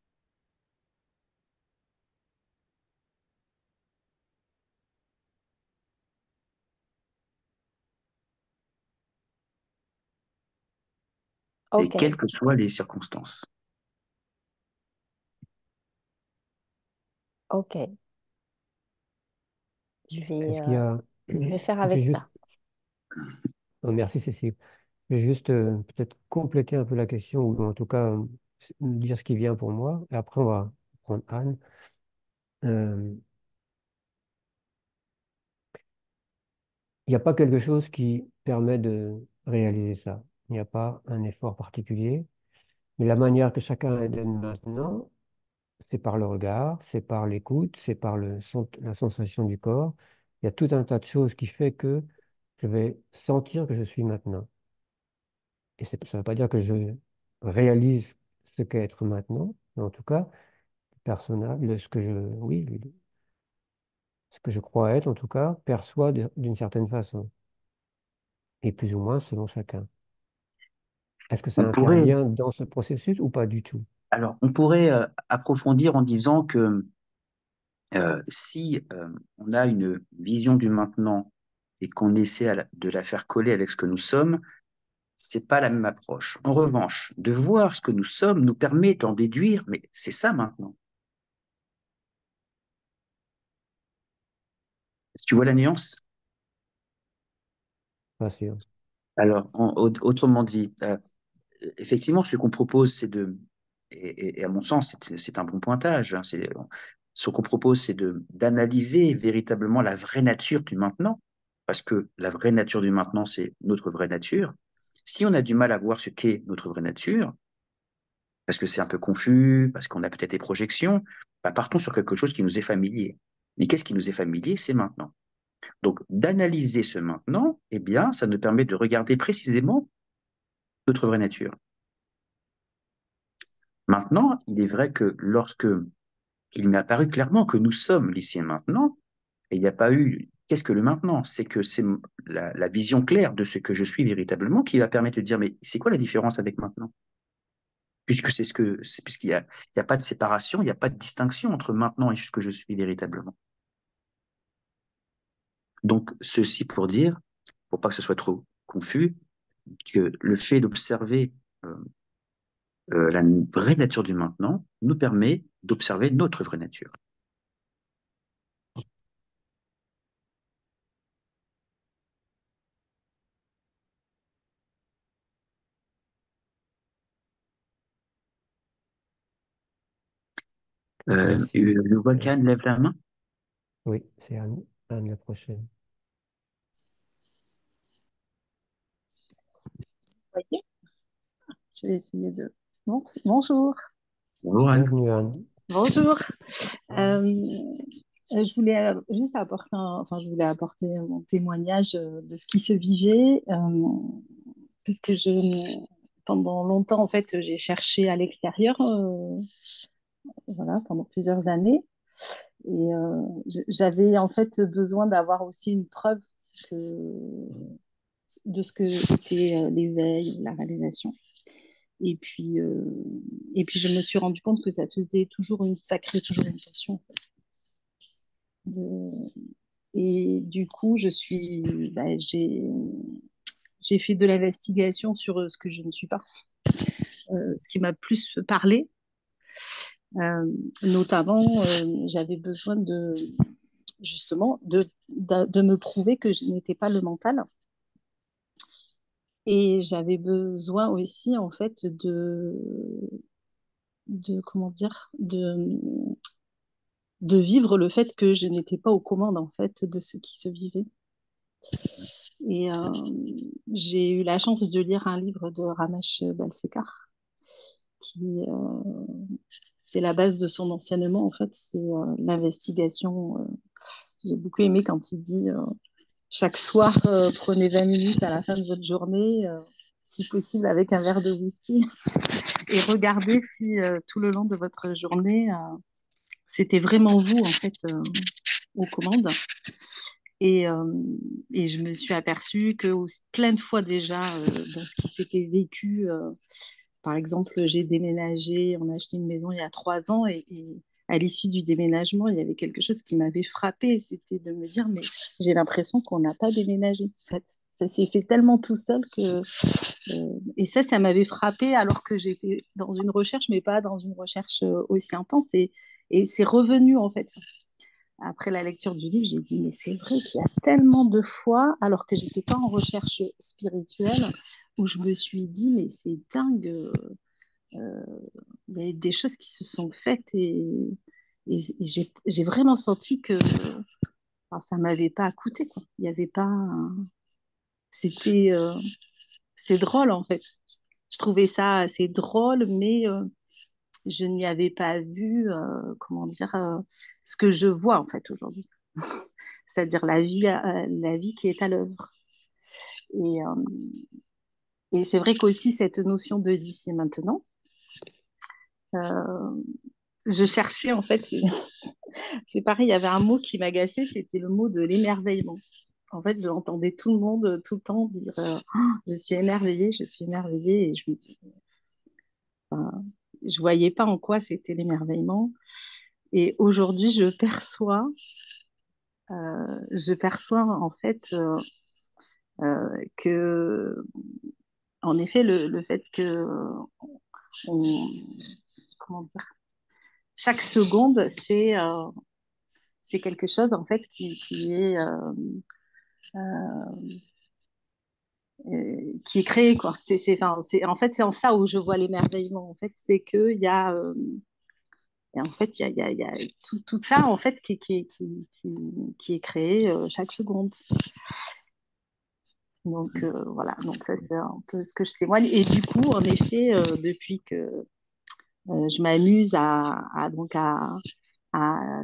Et Ok, quelles que soient les circonstances. ok. Je vais, Est-ce qu'il y a... je vais faire J'ai avec juste... ça. Oh, merci Cécile. Je vais juste peut-être compléter un peu la question, ou en tout cas dire ce qui vient pour moi, et après on va prendre Anne. Euh, Il n'y a pas quelque chose qui permet de réaliser ça. Il n'y a pas un effort particulier. Mais la manière que chacun est d'être maintenant, c'est par le regard, c'est par l'écoute, c'est par la sensation du corps. Il y a tout un tas de choses qui fait que je vais sentir que je suis maintenant. Et ça ne veut pas dire que je réalise ce qu'est être maintenant, mais en tout cas, ce que oui, ce que je crois être, en tout cas, perçois d'une certaine façon, et plus ou moins selon chacun. Est-ce que ça On pourrait, intervient dans ce processus ou pas du tout? alors, on pourrait approfondir en disant que si on a une vision du maintenant et qu'on essaie de la faire coller avec ce que nous sommes, c'est pas la même approche. En revanche, de voir ce que nous sommes nous permet d'en déduire, mais c'est ça maintenant. Tu vois la nuance? Pas sûr. Alors, autrement dit, effectivement, ce qu'on propose, et à mon sens, c'est un bon pointage, hein, ce qu'on propose, c'est d'analyser véritablement la vraie nature du maintenant, parce que la vraie nature du maintenant, c'est notre vraie nature. Si on a du mal à voir ce qu'est notre vraie nature, parce que c'est un peu confus, parce qu'on a peut-être des projections, bah, partons sur quelque chose qui nous est familier. Mais qu'est-ce qui nous est familier? C'est maintenant. Donc, d'analyser ce maintenant, eh bien, ça nous permet de regarder précisément notre vraie nature. Maintenant, il est vrai que lorsque il m'est apparu clairement que nous sommes l'ici et maintenant, et il n'y a pas eu qu'est-ce que le maintenant? C'est que c'est la vision claire de ce que je suis véritablement qui va permettre de dire, mais c'est quoi la différence avec maintenant? Puisque puisqu'il y a pas de séparation, il n'y a pas de distinction entre maintenant et ce que je suis véritablement. Donc, ceci pour dire, pour pas que ce soit trop confus, que le fait d'observer euh, la vraie nature du maintenant nous permet d'observer notre vraie nature. Merci. Le volcan lève la main. Oui, c'est Anne la prochaine. Voyez, je vais essayer de. Bonjour. Bonjour Anne. Bienvenue, Anne. Bonjour. Je voulais juste apporter, enfin, je voulais apporter mon témoignage de ce qui se vivait, puisque pendant longtemps, en fait, j'ai cherché à l'extérieur, voilà, pendant plusieurs années, et j'avais en fait besoin d'avoir aussi une preuve que, de ce que était l'éveil, la réalisation. Et puis, euh, et puis, je me suis rendu compte que ça crée toujours une tension. De- Et du coup, j'ai fait de l'investigation sur ce que je ne suis pas, ce qui m'a plus parlé. Euh, Notamment, j'avais besoin justement, de me prouver que je n'étais pas le mental. Et j'avais besoin aussi, en fait, comment dire, de vivre le fait que je n'étais pas aux commandes, en fait, de ce qui se vivait. Et j'ai eu la chance de lire un livre de Ramesh Balsekar, qui, c'est la base de son enseignement, en fait, c'est l'investigation. J'ai beaucoup aimé quand il dit chaque soir, prenez 20 minutes à la fin de votre journée, si possible avec un verre de whisky, et regardez si tout le long de votre journée, c'était vraiment vous, en fait, aux commandes. Et, euh, et je me suis aperçue que aussi, plein de fois déjà, dans ce qui s'était vécu, par exemple, j'ai déménagé, on a acheté une maison il y a 3 ans, et à l'issue du déménagement, il y avait quelque chose qui m'avait frappée, c'était de me dire, mais j'ai l'impression qu'on n'a pas déménagé. En fait, ça s'est fait tellement tout seul que... et ça m'avait frappée alors que j'étais dans une recherche, mais pas dans une recherche aussi intense. Et c'est revenu, en fait. Après la lecture du livre, j'ai dit, mais c'est vrai qu'il y a tellement de fois, alors que j'étais pas en recherche spirituelle, où je me suis dit, mais c'est dingue, euh, il y a des choses qui se sont faites, et j'ai vraiment senti que enfin, ça m'avait pas coûté, quoi. Il y avait pas, c'était, c'est drôle en fait. Je trouvais ça assez drôle, mais je n'y avais pas vu, comment dire, ce que je vois en fait aujourd'hui. C'est-à-dire la vie qui est à l'œuvre. Et, euh, et c'est vrai qu'aussi cette notion de d'ici et maintenant, euh, je cherchais en fait, c'est pareil, il y avait un mot qui m'agaçait, c'était le mot de l'émerveillement. En fait, j'entendais tout le monde tout le temps dire je suis émerveillée, et je me dis, je voyais pas en quoi c'était l'émerveillement. Et aujourd'hui, je perçois en fait que, en effet, le fait que on, comment dire, chaque seconde, c'est quelque chose en fait qui est créé quoi. Enfin, en fait c'est en ça où je vois l'émerveillement. En fait, c'est que il y a et en fait il y a tout ça en fait qui est créé chaque seconde. Donc voilà, donc ça c'est un peu ce que je témoigne. Et du coup, en effet, depuis que je m'amuse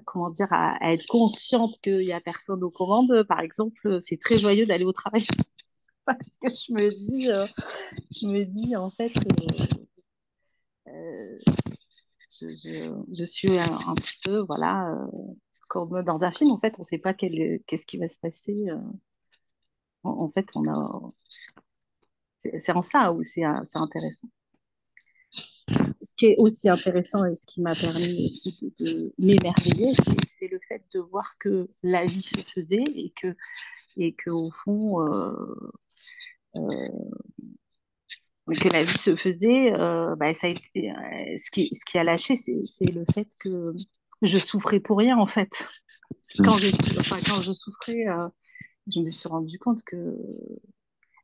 comment dire, à être consciente qu'il n'y a personne aux commandes, par exemple, c'est très joyeux d'aller au travail parce que je me dis en fait, euh, je suis un petit peu, voilà, comme dans un film, en fait, on ne sait pas qu'est-ce qui va se passer. En fait, c'est en ça où c'est intéressant. Ce qui est aussi intéressant et ce qui m'a permis aussi de m'émerveiller, c'est le fait de voir que la vie se faisait et que au fond, que la vie se faisait, bah, ça a été, ce qui a lâché, c'est le fait que je souffrais pour rien en fait. Quand je souffrais, je me suis rendu compte que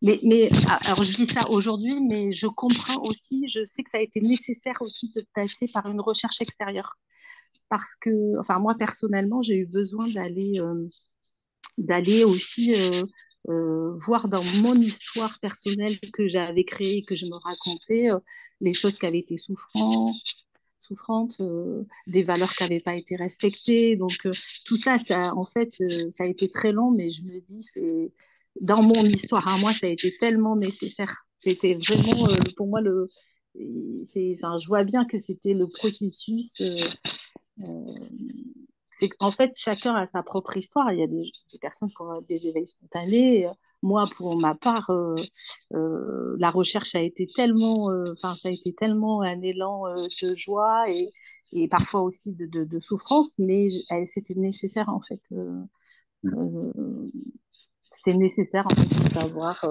alors je dis ça aujourd'hui, mais je comprends aussi, je sais que ça a été nécessaire aussi de passer par une recherche extérieure. Parce que, enfin, moi personnellement, j'ai eu besoin d'aller aussi voir dans mon histoire personnelle que j'avais créée, que je me racontais, les choses qui avaient été souffrantes, des valeurs qui n'avaient pas été respectées. Donc, tout ça, en fait, ça a été très long, mais je me dis, c'est dans mon histoire à moi, ça a été tellement nécessaire. C'était vraiment, pour moi, enfin, je vois bien que c'était le processus. Euh, c'est qu'en fait, chacun a sa propre histoire. Il y a des personnes qui ont des éveils spontanés. Moi, pour ma part, la recherche a été tellement, enfin, ça a été tellement un élan de joie et parfois aussi de souffrance, mais c'était nécessaire en fait. Euh, C'était nécessaire en fait, de savoir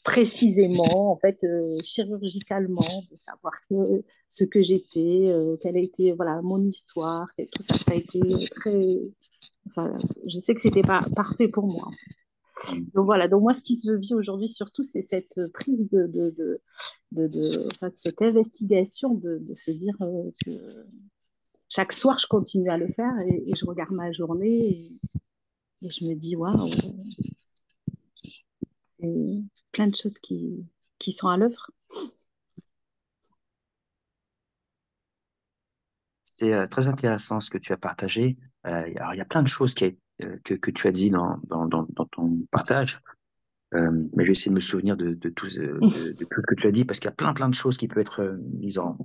précisément, en fait, chirurgicalement, de savoir ce que j'étais, quelle a été voilà, mon histoire, et tout ça. Ça a été très. Enfin, je sais que c'était pas parfait pour moi. Donc voilà, donc moi, ce qui se vit aujourd'hui, surtout, c'est cette prise enfin, de cette investigation, de se dire que chaque soir, je continue à le faire et je regarde ma journée et je me dis, waouh, c'est plein de choses qui sont à l'œuvre. C'est très intéressant ce que tu as partagé. Alors, il y a plein de choses que tu as dit dans ton partage. Mais je vais essayer de me souvenir de tout ce que tu as dit parce qu'il y a plein de choses qui peuvent être mises en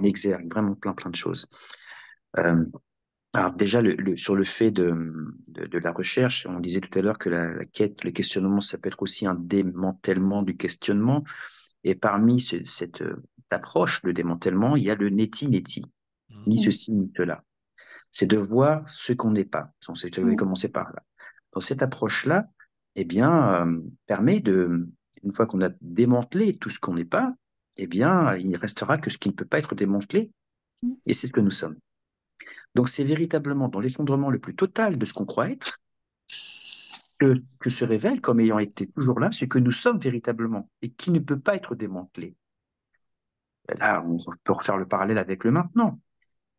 exergue, vraiment plein de choses. Euh, alors déjà, sur le fait de la recherche, on disait tout à l'heure que la quête, le questionnement, ça peut être aussi un démantèlement du questionnement. Et parmi cette approche de démantèlement, il y a le neti-neti, ni ceci ni cela. C'est de voir ce qu'on n'est pas. Je vais commencer par là. Donc cette approche-là, eh bien, permet une fois qu'on a démantelé tout ce qu'on n'est pas, eh bien, il ne restera que ce qui ne peut pas être démantelé, et c'est ce que nous sommes. Donc c'est véritablement dans l'effondrement le plus total de ce qu'on croit être que se révèle comme ayant été toujours là ce que nous sommes véritablement et qui ne peut pas être démantelé. Et là, on peut refaire le parallèle avec le maintenant.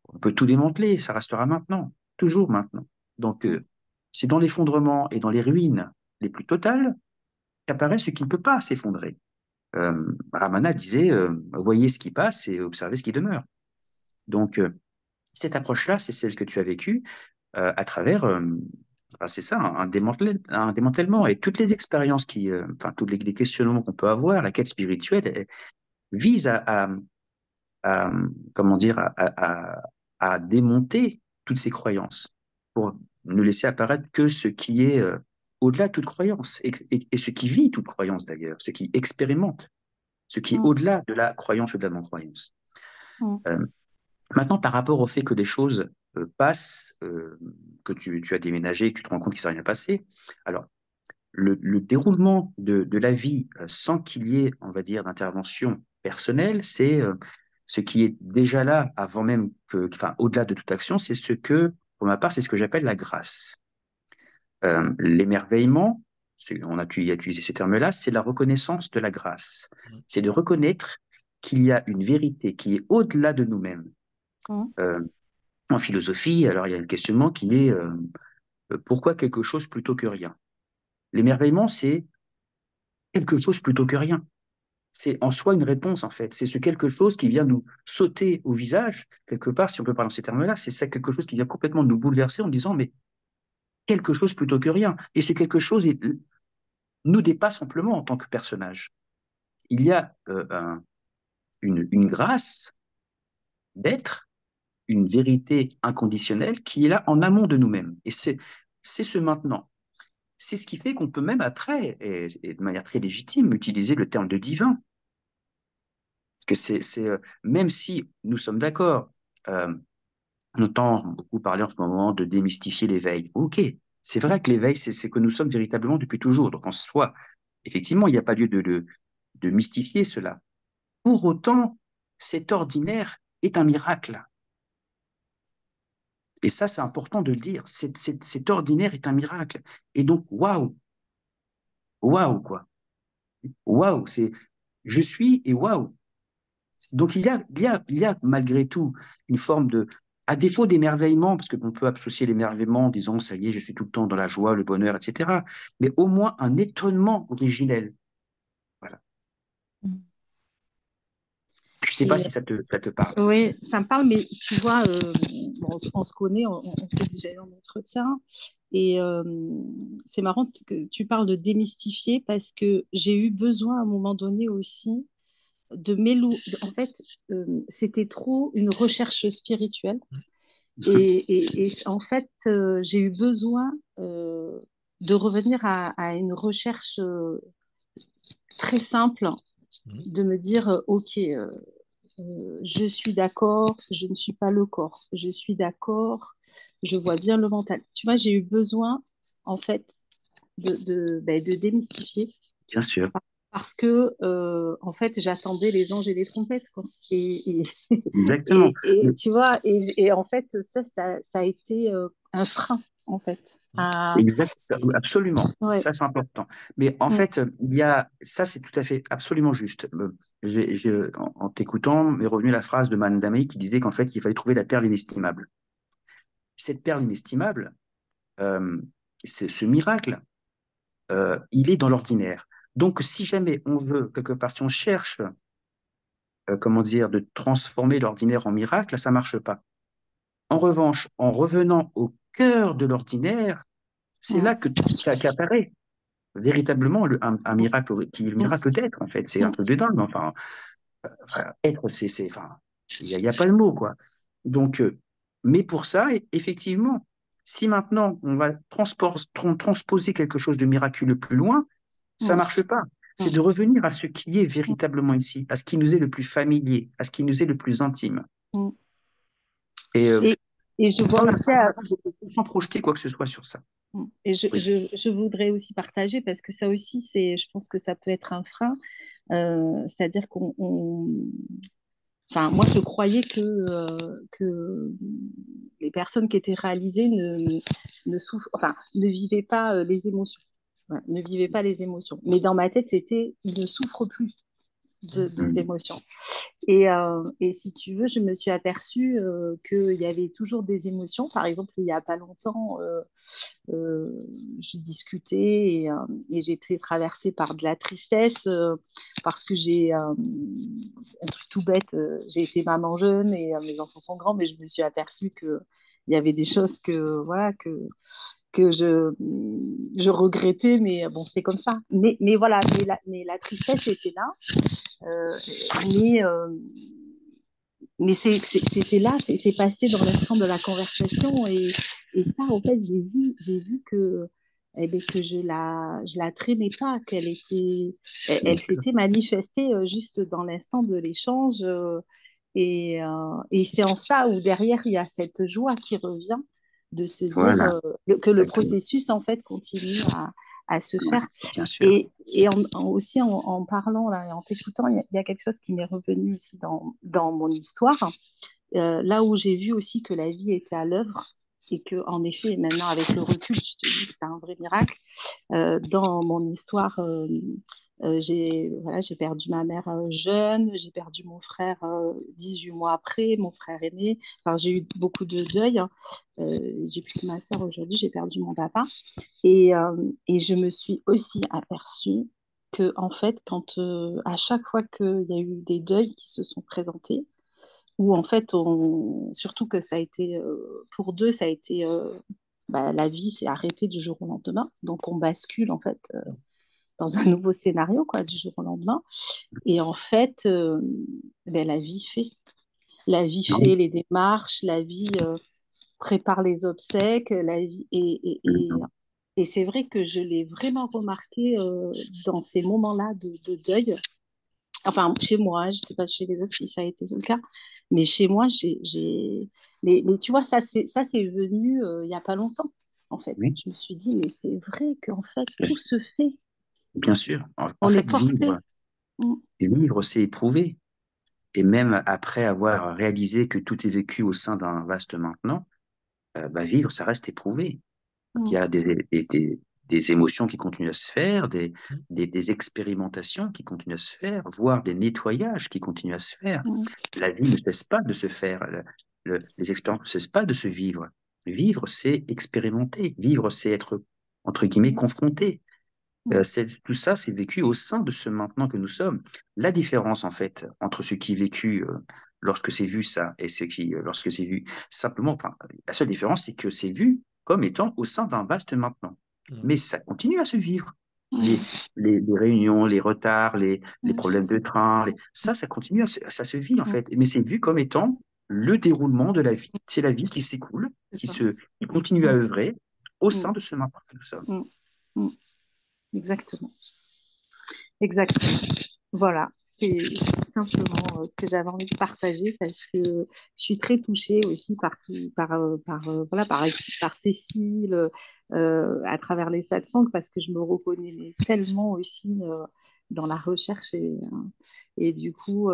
On peut tout démanteler, ça restera maintenant, toujours maintenant. Donc, c'est dans l'effondrement et dans les ruines les plus totales qu'apparaît ce qui ne peut pas s'effondrer. Ramana disait, voyez ce qui passe et observez ce qui demeure. Donc, cette approche-là, c'est celle que tu as vécue à travers, c'est ça, un démantèlement. Et toutes les expériences enfin, tous les questionnements qu'on peut avoir, la quête spirituelle, vise à, comment dire, à démonter toutes ces croyances pour ne laisser apparaître que ce qui est au-delà de toute croyance et ce qui vit toute croyance d'ailleurs, ce qui expérimente, ce qui est Mm. au-delà de la croyance ou de la non-croyance. Mm. Maintenant, par rapport au fait que les choses passent, que tu as déménagé, que tu te rends compte qu'il ne s'est rien passé, alors le déroulement de la vie sans qu'il y ait, on va dire, d'intervention personnelle, c'est ce qui est déjà là avant même enfin, au-delà de toute action, c'est ce que, pour ma part, c'est ce que j'appelle la grâce. L'émerveillement, on a utilisé ce terme-là, c'est la reconnaissance de la grâce. C'est de reconnaître qu'il y a une vérité qui est au-delà de nous-mêmes. Mm. En philosophie, alors il y a un questionnement qui est pourquoi quelque chose plutôt que rien? L'émerveillement, c'est quelque chose plutôt que rien. C'est en soi une réponse, en fait. C'est ce quelque chose qui vient nous sauter au visage, quelque part, si on peut parler dans ces termes-là, c'est ça quelque chose qui vient complètement nous bouleverser en disant, mais quelque chose plutôt que rien. Et ce quelque chose nous dépasse amplement en tant que personnage. Il y a une grâce d'être, une vérité inconditionnelle qui est là en amont de nous-mêmes. Et c'est ce maintenant. C'est ce qui fait qu'on peut même après, et de manière très légitime, utiliser le terme de divin. Parce que même si nous sommes d'accord, on entend beaucoup parler en ce moment de démystifier l'éveil. Ok, c'est vrai que l'éveil, c'est ce que nous sommes véritablement depuis toujours. Donc en soi, effectivement, il n'y a pas lieu de mystifier cela. Pour autant, cet ordinaire est un miracle. Et ça, c'est important de le dire. Cet ordinaire est un miracle. Et donc, waouh, waouh, quoi. Waouh, c'est je suis et waouh. Donc, il y a malgré tout une forme de, à défaut d'émerveillement, parce qu'on peut associer l'émerveillement en disant, ça y est, je suis tout le temps dans la joie, le bonheur, etc. Mais au moins un étonnement originel. Voilà. Mm. Je ne sais pas Et si ça te parle. oui, ça me parle, mais tu vois, bon, on se connaît, on s'est déjà eu en entretien. Et c'est marrant que tu parles de démystifier parce que j'ai eu besoin à un moment donné aussi de En fait, c'était trop une recherche spirituelle. Et en fait, j'ai eu besoin de revenir à une recherche très simple, de me dire, OK, je suis d'accord, je ne suis pas le corps. Je suis d'accord, je vois bien le mental. Tu vois, j'ai eu besoin, en fait, de démystifier Bien sûr. parce que, en fait, j'attendais les anges et les trompettes, quoi. Exactement. Tu vois, et en fait, ça a été un frein, en fait. Exact, absolument. Ouais. Ça, c'est important. Mais en Mm. fait, ça, c'est tout à fait absolument juste. En t'écoutant, m'est revenue la phrase de Mandamei qui disait qu'en fait, il fallait trouver la perle inestimable. Cette perle inestimable, euh, ce miracle, il est dans l'ordinaire. Donc, si jamais on veut, quelque part, si on cherche, comment dire, de transformer l'ordinaire en miracle, ça marche pas. En revanche, en revenant au cœur de l'ordinaire, c'est Mm. là qu'apparaît véritablement un miracle qui est le Mm. miracle d'être, en fait. C'est un Mm. truc de dingue. Enfin, être, enfin, il y a pas le mot, quoi. Donc, mais pour ça, effectivement, si maintenant on va transposer quelque chose de miraculeux plus loin, ça Mm. marche pas. C'est Mm. de revenir à ce qui est véritablement ici, à ce qui nous est le plus familier, à ce qui nous est le plus intime. Mm. Et Et, et je vois sans, aussi, sans projeter quoi que ce soit sur ça. et Oui, je voudrais aussi partager parce que ça aussi, je pense que ça peut être un frein. C'est-à-dire enfin, moi, je croyais que les personnes qui étaient réalisées enfin, ne vivaient pas les émotions. Ouais, ne vivaient pas les émotions. Mais dans ma tête, c'était, ils ne souffrent plus. des Mhm. émotions. Et si tu veux, je me suis aperçue qu'il y avait toujours des émotions. Par exemple, il n'y a pas longtemps, euh, je discutais et j'ai été traversée par de la tristesse parce que j'ai un truc tout bête. J'ai été maman jeune et mes enfants sont grands, mais je me suis aperçue que il y avait des choses que voilà que je regrettais, mais bon, c'est comme ça. Mais voilà, mais la tristesse était là. Euh, mais c'était là, c'est passé dans l'instant de la conversation et ça, en fait, j'ai vu que, eh ben, que je la traînais pas, qu'elle était, Bien elle sûr. s'était manifestée juste dans l'instant de l'échange et c'est en ça où derrière il y a cette joie qui revient de se dire Voilà, que le exactement. processus en fait continue à se Ouais, faire. bien sûr. Et aussi en parlant là, et en t'écoutant, il y a quelque chose qui m'est revenu aussi dans mon histoire, là où j'ai vu aussi que la vie était à l'œuvre et que en effet, maintenant avec le recul, je te dis c'est un vrai miracle. Dans mon histoire, j'ai perdu ma mère jeune, j'ai perdu mon frère 18 mois après, mon frère aîné. Enfin, j'ai eu beaucoup de deuil, hein. J'ai plus que ma sœur aujourd'hui, j'ai perdu mon papa. Et je me suis aussi aperçue que, en fait, à chaque fois qu'il y a eu des deuils qui se sont présentés, où en fait, surtout que ça a été, pour deux, ça a été, la vie s'est arrêtée du jour au lendemain. Donc, on bascule, en fait, dans un nouveau scénario, quoi, du jour au lendemain. Et en fait, la vie fait. La vie fait Oui. les démarches, la vie prépare les obsèques, la vie. Mhm. Et c'est vrai que je l'ai vraiment remarqué dans ces moments-là de deuil. Enfin, chez moi, je ne sais pas chez les autres si ça a été le cas, mais chez moi, mais tu vois, ça, c'est venu il n'y a pas longtemps, en fait. Oui, Je me suis dit, mais c'est vrai qu'en fait, bien tout sûr. se fait. Bien sûr. En On est fait, porté. Mm, vivre, c'est éprouver. Et même après avoir réalisé que tout est vécu au sein d'un vaste maintenant, vivre, ça reste éprouvé. Il y mm, a des émotions qui continuent à se faire, des expérimentations qui continuent à se faire, voire des nettoyages qui continuent à se faire. mm, La vie ne cesse pas de se faire. Les expériences ne cessent pas de se vivre. Vivre, c'est expérimenter. Vivre, c'est être, entre guillemets, mm, confronté. mm, Tout ça, c'est vécu au sein de ce maintenant que nous sommes. La différence, en fait, entre ce qui est vécu lorsque c'est vu ça et ce qui, lorsque c'est vu simplement, enfin, la seule différence, c'est que c'est vu comme étant au sein d'un vaste maintenant. Mm. Mais ça continue à se vivre. Les, mm, les réunions, les retards, les mm, problèmes de train, ça continue ça se vit, en mm, fait. Mais c'est vu comme étant le déroulement de la vie. C'est la vie qui s'écoule, c'est ça. qui continue à Mm, œuvrer au sein mm, de ce maintenant que nous sommes. mm, mm. Exactement. Exactement. Voilà, c'est simplement ce que j'avais envie de partager parce que je suis très touchée aussi voilà, par Cécile à travers les 700 parce que je me reconnais tellement aussi dans la recherche et du coup,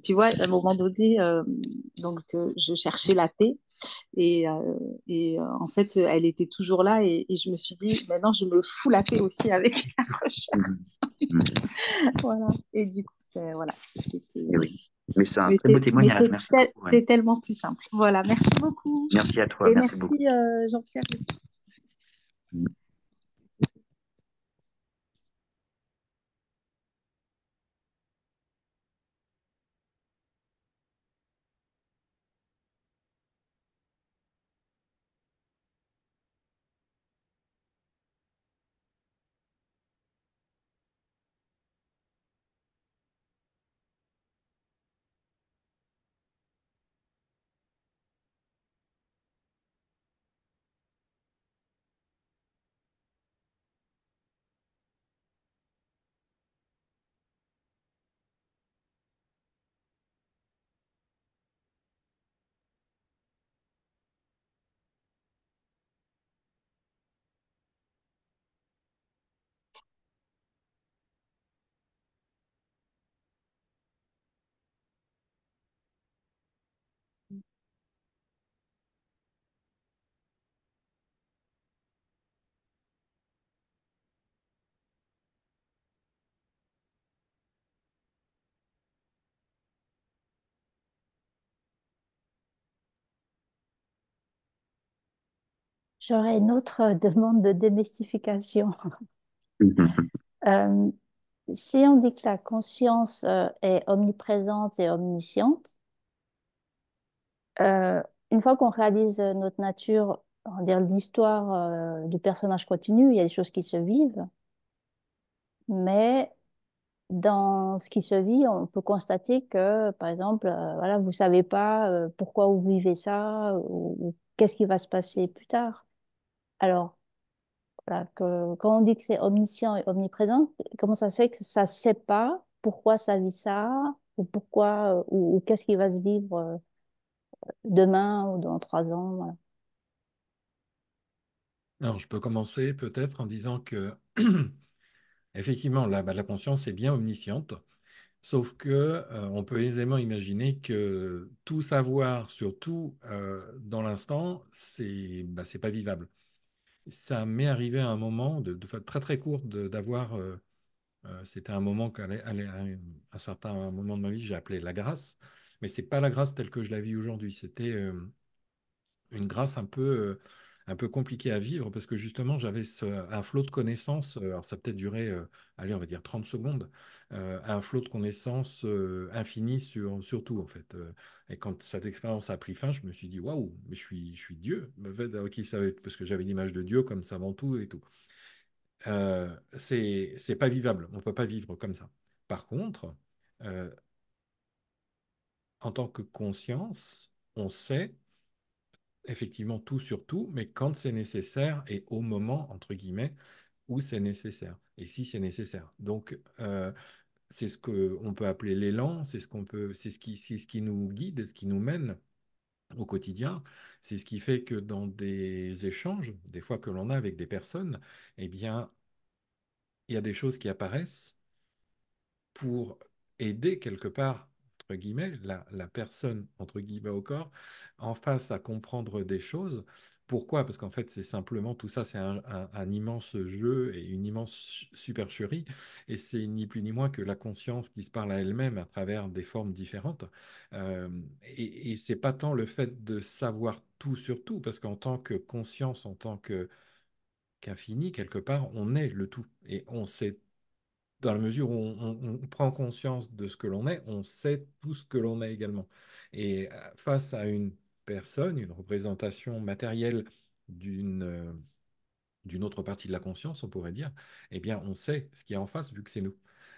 tu vois, à un moment donné, je cherchais la paix et, en fait, elle était toujours là et je me suis dit, maintenant, je me fous la paix aussi avec la recherche. Mhm. Mhm. Voilà. Et du coup, voilà. Eh oui. Mais c'est un très beau Mais témoignage. Merci beaucoup, Anne. c'est tellement plus simple. Voilà. Merci beaucoup. Merci à toi. Et Merci beaucoup. merci, Jean-Pierre. J'aurais une autre demande de démystification. Euh, Si on dit que la conscience est omniprésente et omnisciente, euh, une fois qu'on réalise notre nature, on va dire l'histoire du personnage continue, il y a des choses qui se vivent, mais dans ce qui se vit, on peut constater que, par exemple, voilà, vous savez pas pourquoi vous vivez ça ou qu'est-ce qui va se passer plus tard. Alors, voilà, quand on dit que c'est omniscient et omniprésent, comment ça se fait que ça ne sait pas pourquoi ça vit ça, ou pourquoi, ou qu'est-ce qui va se vivre demain ou dans 3 ans, voilà. Alors, je peux commencer peut-être en disant que, effectivement, la conscience est bien omnisciente, sauf que, on peut aisément imaginer que tout savoir sur tout dans l'instant, c'est pas vivable. Ça m'est arrivé à un moment, de façon très très courte, d'avoir, c'était un moment à un certain moment de ma vie, j'ai appelé la grâce, mais c'est pas la grâce telle que je la vis aujourd'hui. C'était une grâce un peu compliquée à vivre parce que justement, j'avais un flot de connaissances. Alors, ça a peut-être duré, allez, on va dire 30 secondes, un flot de connaissances infini sur tout, en fait. Et quand cette expérience a pris fin, je me suis dit, waouh, mais je suis Dieu. En fait, qui savait, parce que j'avais l'image de Dieu comme savant tout et tout. C'est pas vivable. On peut pas vivre comme ça. Par contre, euh, en tant que conscience, on sait effectivement tout sur tout, mais quand c'est nécessaire et au moment, entre guillemets, où c'est nécessaire, et si c'est nécessaire. Donc, c'est ce qu'on peut appeler l'élan, c'est ce qui nous guide, ce qui nous mène au quotidien. C'est ce qui fait que dans des échanges, des fois que l'on a avec des personnes, eh bien, il y a des choses qui apparaissent pour aider quelque part, entre guillemets, la personne, entre guillemets, au corps, en face à comprendre des choses. Pourquoi? Parce qu'en fait, c'est simplement tout ça, c'est un immense jeu et une immense supercherie, et c'est ni plus ni moins que la conscience qui se parle à elle-même à travers des formes différentes. Et c'est pas tant le fait de savoir tout sur tout, parce qu'en tant que conscience, en tant qu'infini, quelque part, on est le tout, et on sait dans la mesure où on prend conscience de ce que l'on est, on sait tout ce que l'on est également. Et face à une personne, une représentation matérielle d'une d'une autre partie de la conscience, on pourrait dire, eh bien, on sait ce qu'il y a en face vu que c'est nous.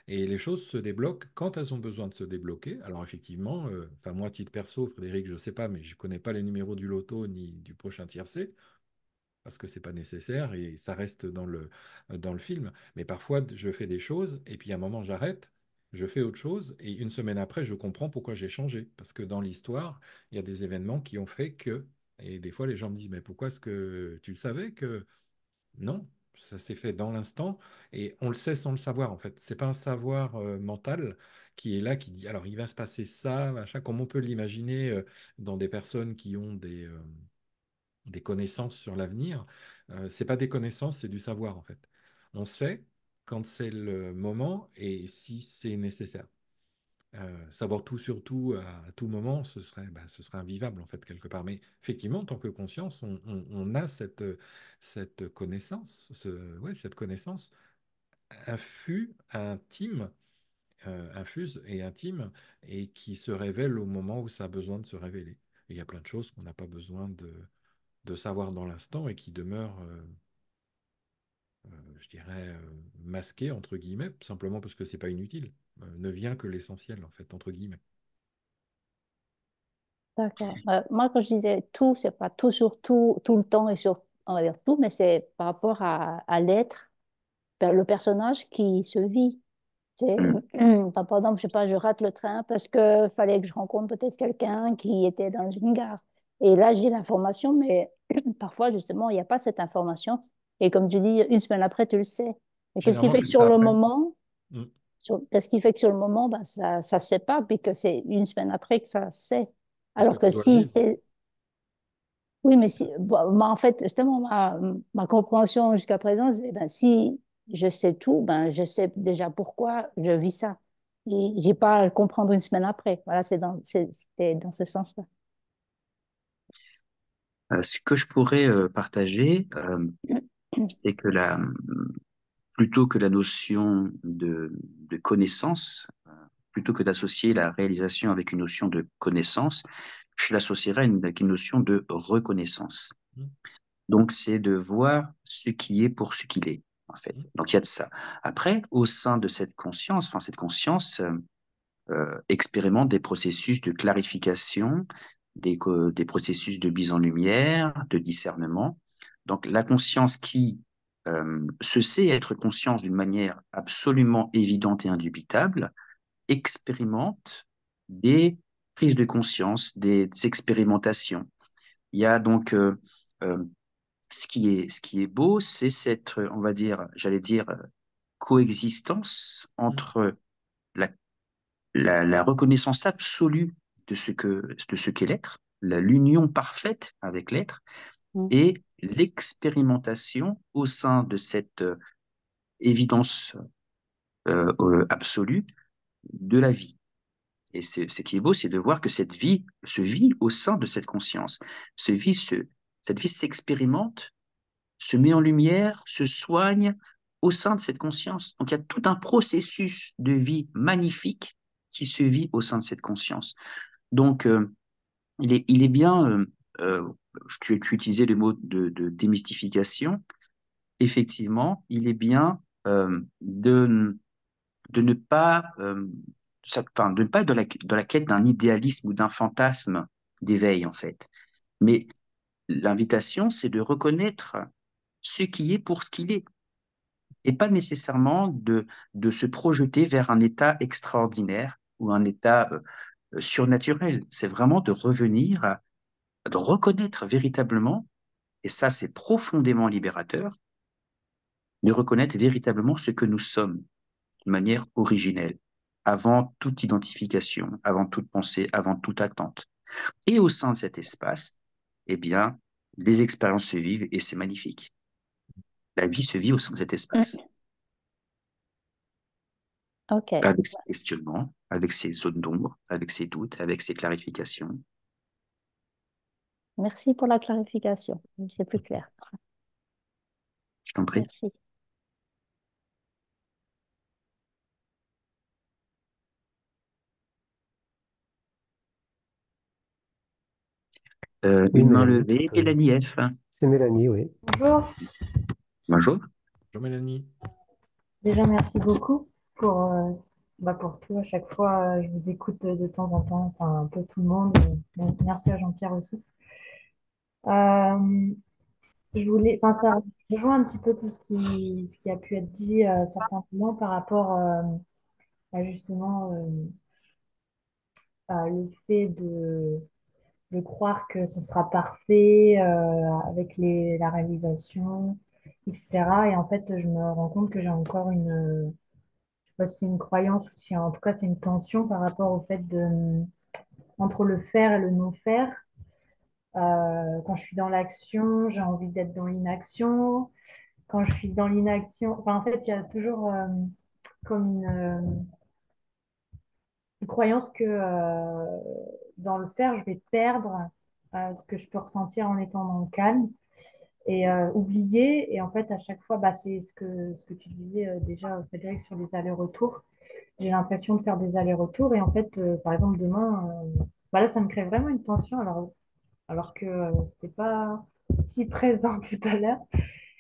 Et les choses se débloquent quand elles ont besoin de se débloquer. Alors effectivement, enfin moi, à titre perso, Frédéric, je ne sais pas, mais je ne connais pas les numéros du loto ni du prochain tiercé parce que c'est pas nécessaire et ça reste dans le film. Mais parfois, je fais des choses et puis à un moment, j'arrête, je fais autre chose et une semaine après, je comprends pourquoi j'ai changé. Parce que dans l'histoire, il y a des événements qui ont fait que. Et des fois, les gens me disent, mais pourquoi est-ce que tu le savais que. Non, ça s'est fait dans l'instant et on le sait sans le savoir en fait. C'est pas un savoir mental qui est là, qui dit, alors il va se passer ça, machin, comme on peut l'imaginer dans des personnes qui ont des connaissances sur l'avenir. C'est pas des connaissances, c'est du savoir en fait. On sait quand c'est le moment et si c'est nécessaire. Savoir tout sur tout à tout moment, ce serait invivable en fait quelque part. Mais effectivement, en tant que conscience, on a cette connaissance, ouais, cette connaissance intime, infuse et intime, et qui se révèle au moment où ça a besoin de se révéler. Il y a plein de choses qu'on n'a pas besoin de savoir dans l'instant et qui demeure, je dirais, masqué, entre guillemets, simplement parce que c'est pas inutile. Ne vient que l'essentiel, en fait, entre guillemets. D'accord. Moi, quand je disais tout, c'est pas tout sur tout, tout le temps et sur, on va dire tout, mais c'est par rapport à l'être, le personnage qui se vit. C'est, par exemple, je sais pas, je rate le train parce que fallait que je rencontre peut-être quelqu'un qui était dans une gare. Et là, j'ai l'information, mais parfois, justement, il n'y a pas cette information. Et comme tu dis, une semaine après, tu le sais. Mais qu'est-ce qui Généralement, fait que tu le sur sais le après. moment, Mm. qu'est-ce qui fait que sur le moment, ben, ça ne se sait pas, puis que c'est une semaine après que ça se sait. Parce que Alors que tu dois le si vivre. c'est... Oui, mais C'est si, bon, moi, en fait, justement, ma compréhension jusqu'à présent, c'est ben, si je sais tout, ben, je sais déjà pourquoi je vis ça. Et j'ai pas à le comprendre une semaine après. Voilà, c'est dans ce sens-là. Ce que je pourrais partager, c'est que plutôt que la notion de connaissance, plutôt que d'associer la réalisation avec une notion de connaissance, je l'associerais avec une notion de reconnaissance. Mm. Donc, c'est de voir ce qui est pour ce qu'il est, en fait. Mm. Donc, il y a de ça. Après, au sein de cette conscience, enfin, cette conscience expérimente des processus de clarification, des processus de mise en lumière, de discernement. Donc, la conscience qui se sait être conscience d'une manière absolument évidente et indubitable, expérimente des prises de conscience, des expérimentations. Il y a donc euh, ce qui est beau, c'est cette, on va dire, j'allais dire, coexistence Mm. entre la, la reconnaissance absolue de ce qu'est l'être, l'union parfaite avec l'être, Mm. et l'expérimentation au sein de cette évidence absolue de la vie. Et ce qui est beau, c'est de voir que cette vie se vit au sein de cette conscience. Cette vie s'expérimente, se met en lumière, se soigne au sein de cette conscience. Donc il y a tout un processus de vie magnifique qui se vit au sein de cette conscience. Donc il est bien, euh, tu utilisais le mot de démystification, effectivement, il est bien de ne pas, enfin, de ne pas être dans la quête d'un idéalisme ou d'un fantasme d'éveil, en fait. Mais l'invitation, c'est de reconnaître ce qui est pour ce qu'il est, et pas nécessairement de se projeter vers un état extraordinaire ou un état surnaturel. C'est vraiment de revenir, de reconnaître véritablement, et ça c'est profondément libérateur, de reconnaître véritablement ce que nous sommes de manière originelle, avant toute identification, avant toute pensée, avant toute attente. Et au sein de cet espace, eh bien, les expériences se vivent et c'est magnifique. La vie se vit au sein de cet espace, Ok, avec ses questionnements, avec ses zones d'ombre, avec ses doutes, avec ses clarifications. merci pour la clarification. Oui, c'est plus clair. Je t'en prie. Merci. Oui, Une main Mélanie, tu levée, peux. Mélanie F. C'est Mélanie, oui. Bonjour, Bonjour. Bonjour Mélanie. déjà merci beaucoup pour tout. À chaque fois, je vous écoute de temps en temps, enfin un peu tout le monde. Donc, merci à Jean-Pierre aussi. Euh, je voulais, enfin ça rejoint un petit peu tout ce qui a pu être dit à certains moments par rapport à justement à le fait de croire que ce sera parfait avec la réalisation, etc. Et en fait, je me rends compte que j'ai encore je sais pas si c'est une croyance ou si en tout cas c'est une tension par rapport au fait entre le faire et le non faire. Quand je suis dans l'action, j'ai envie d'être dans l'inaction. Quand je suis dans l'inaction, enfin, en fait, il y a toujours comme une croyance que dans le faire, je vais perdre ce que je peux ressentir en étant dans le calme et oublier. Et en fait, à chaque fois, bah, c'est ce que tu disais déjà, Frédéric, sur les allers-retours. J'ai l'impression de faire des allers-retours et en fait, par exemple, demain, bah là, ça me crée vraiment une tension alors que c'était pas si présent tout à l'heure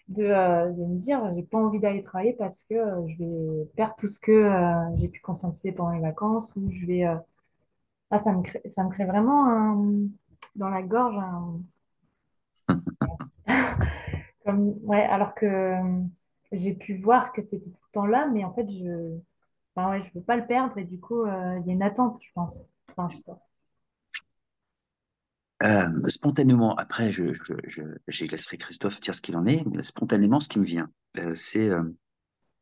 de me dire, j'ai pas envie d'aller travailler parce que je vais perdre tout ce que j'ai pu conscientiser pendant les vacances ou je vais, ah, ça me crée vraiment dans la gorge ouais, alors que j'ai pu voir que c'était tout le temps là, mais en fait, enfin, ouais, je veux pas le perdre et du coup, il y a une attente, je pense. Enfin, je sais pas. Spontanément, après, je laisserai Christophe dire ce qu'il en est, mais spontanément, ce qui me vient, c'est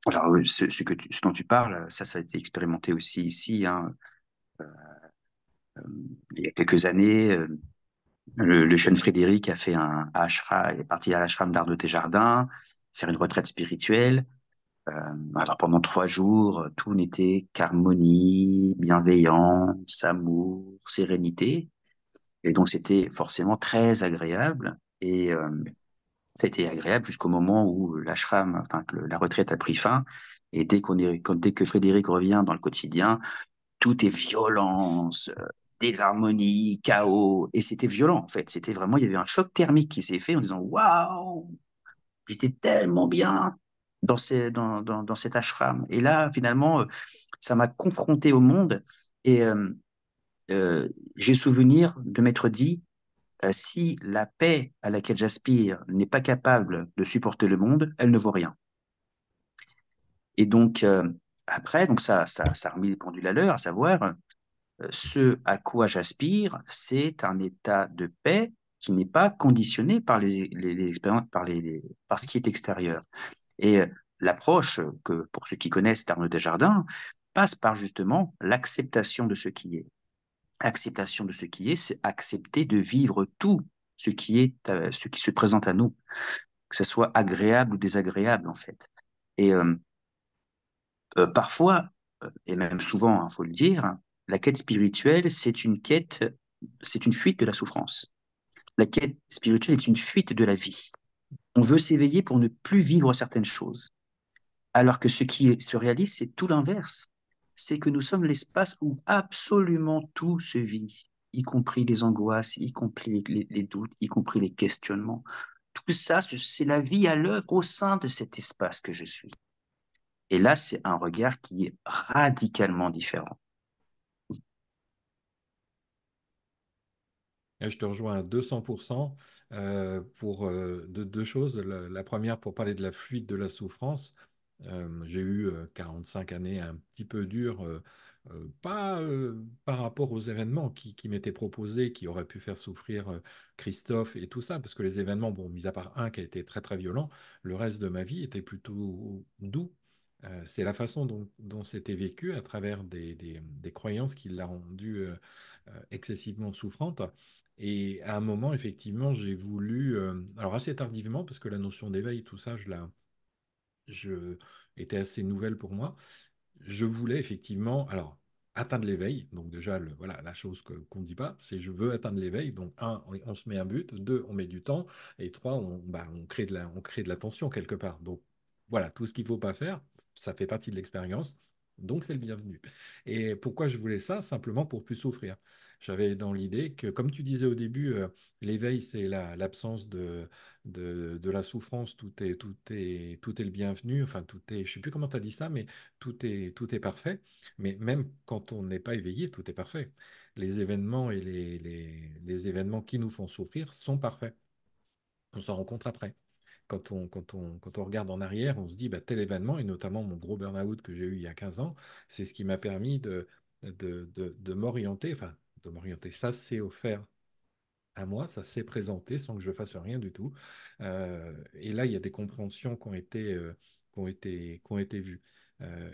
alors, ce dont tu parles, ça a été expérimenté aussi ici, hein, euh, il y a quelques années. Le jeune Frédéric a fait un ashram, est parti à l'ashram d'Art de tes Jardins, faire une retraite spirituelle. Alors pendant 3 jours, tout n'était qu'harmonie, bienveillance, amour, sérénité. Et donc, c'était forcément très agréable. Et ça a été agréable jusqu'au moment où l'ashram, enfin, que la retraite a pris fin. Et dès que Frédéric revient dans le quotidien, tout est violence, désharmonie, chaos. Et c'était violent, en fait. C'était vraiment, il y avait un choc thermique qui s'est fait en disant, waouh, j'étais tellement bien dans cet ashram. Et là, finalement, ça m'a confronté au monde. Et j'ai souvenir de m'être dit, si la paix à laquelle j'aspire n'est pas capable de supporter le monde, elle ne vaut rien. Et donc, après, donc ça a remis les pendules à l'heure, à savoir, ce à quoi j'aspire, c'est un état de paix qui n'est pas conditionné par les expériences, par ce qui est extérieur. Et l'approche que, pour ceux qui connaissent d'Arnaud Desjardins, passe par justement l'acceptation de ce qui est. Acceptation de ce qui est, c'est accepter de vivre tout ce qui se présente à nous, que ce soit agréable ou désagréable en fait. Et parfois, et même souvent, il faut le dire, la quête spirituelle, c'est une fuite de la souffrance. La quête spirituelle est une fuite de la vie. On veut s'éveiller pour ne plus vivre certaines choses. Alors que ce qui se réalise, c'est tout l'inverse. C'est que nous sommes l'espace où absolument tout se vit, y compris les angoisses, y compris les doutes, y compris les questionnements. Tout ça, c'est la vie à l'œuvre au sein de cet espace que je suis. Et là, c'est un regard qui est radicalement différent. Et je te rejoins à 200% pour deux choses. La première, pour parler de la fuite de la souffrance. J'ai eu 45 années un petit peu dures, pas par rapport aux événements qui m'étaient proposés, qui auraient pu faire souffrir Christophe et tout ça, parce que les événements, bon, mis à part un qui a été très très violent, le reste de ma vie était plutôt doux. C'est la façon dont c'était vécu à travers des croyances qui l'a rendu excessivement souffrante. Et à un moment, effectivement, j'ai voulu, alors assez tardivement, parce que la notion d'éveil, tout ça, je était assez nouvelle pour moi. Je voulais effectivement, alors, atteindre l'éveil. Donc déjà, voilà, la chose qu'on ne dit pas, c'est je veux atteindre l'éveil. Donc un, on se met un but. Deux, on met du temps. Et trois, on crée de la tension quelque part. Donc voilà, tout ce qu'il ne faut pas faire, ça fait partie de l'expérience. Donc c'est le bienvenu. Et pourquoi je voulais ça? Simplement pour plus souffrir. J'avais dans l'idée que, comme tu disais au début, l'éveil, c'est l'absence de la souffrance, tout est le bienvenu, enfin, je ne sais plus comment tu as dit ça, mais tout est parfait. Mais même quand on n'est pas éveillé, tout est parfait. Les événements et les événements qui nous font souffrir sont parfaits. On s'en rend compte après. Quand on regarde en arrière, on se dit, bah, tel événement, et notamment mon gros burn-out que j'ai eu il y a 15 ans, c'est ce qui m'a permis de m'orienter, enfin, de m'orienter. Ça s'est offert à moi, ça s'est présenté sans que je fasse rien du tout. Et là, il y a des compréhensions qui ont été vues.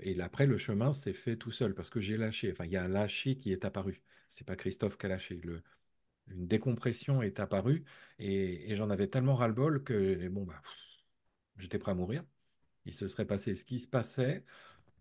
Et là, après, le chemin s'est fait tout seul parce que j'ai lâché. Enfin, il y a un lâcher qui est apparu. C'est pas Christophe qui a lâché. Une décompression est apparue et j'en avais tellement ras-le-bol que bon, bah, j'étais prêt à mourir. Il se serait passé ce qui se passait.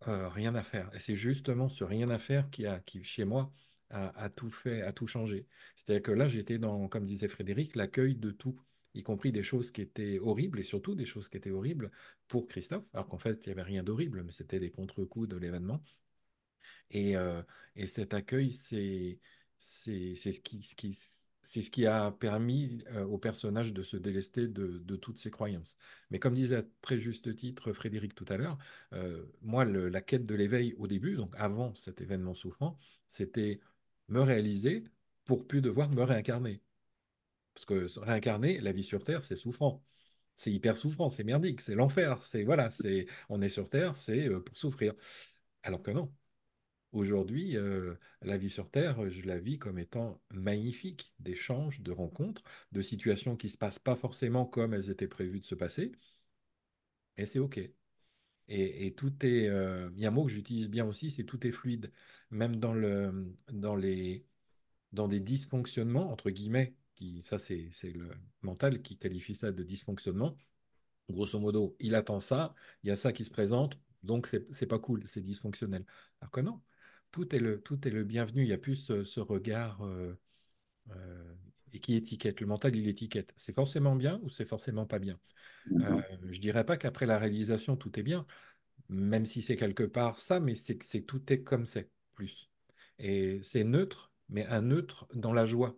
Rien à faire. Et c'est justement ce rien à faire qui chez moi, a tout fait, a tout changé. C'est-à-dire que là, j'étais dans, comme disait Frédéric, l'accueil de tout, y compris des choses qui étaient horribles et surtout des choses qui étaient horribles pour Christophe, alors qu'en fait, il n'y avait rien d'horrible, mais c'était les contre-coups de l'événement. Et, euh, et cet accueil, c'est c'est ce qui a permis au personnage de se délester de toutes ses croyances. Mais comme disait à très juste titre Frédéric tout à l'heure, moi, la quête de l'éveil au début, donc avant cet événement souffrant, c'était me réaliser pour plus devoir me réincarner. Parce que se réincarner, la vie sur Terre, c'est souffrant. C'est hyper souffrant, c'est merdique, c'est l'enfer. C'est voilà, on est sur Terre, c'est pour souffrir. Alors que non. Aujourd'hui, la vie sur Terre, je la vis comme étant magnifique, d'échanges, de rencontres, de situations qui ne se passent pas forcément comme elles étaient prévues de se passer, et c'est OK. Et tout est, il y a un mot que j'utilise bien aussi, c'est tout est fluide, même dans des dysfonctionnements, entre guillemets, ça c'est le mental qui qualifie ça de dysfonctionnement. Grosso modo, il attend ça, il y a ça qui se présente, donc c'est pas cool, c'est dysfonctionnel. Alors que non, tout est le bienvenu. Il n'y a plus ce regard, et qui étiquette. Le mental, il étiquette. C'est forcément bien ou c'est forcément pas bien. Mhm. Je dirais pas qu'après la réalisation, tout est bien, même si c'est quelque part ça, mais c'est que tout est comme c'est, plus. Et c'est neutre, mais un neutre dans la joie.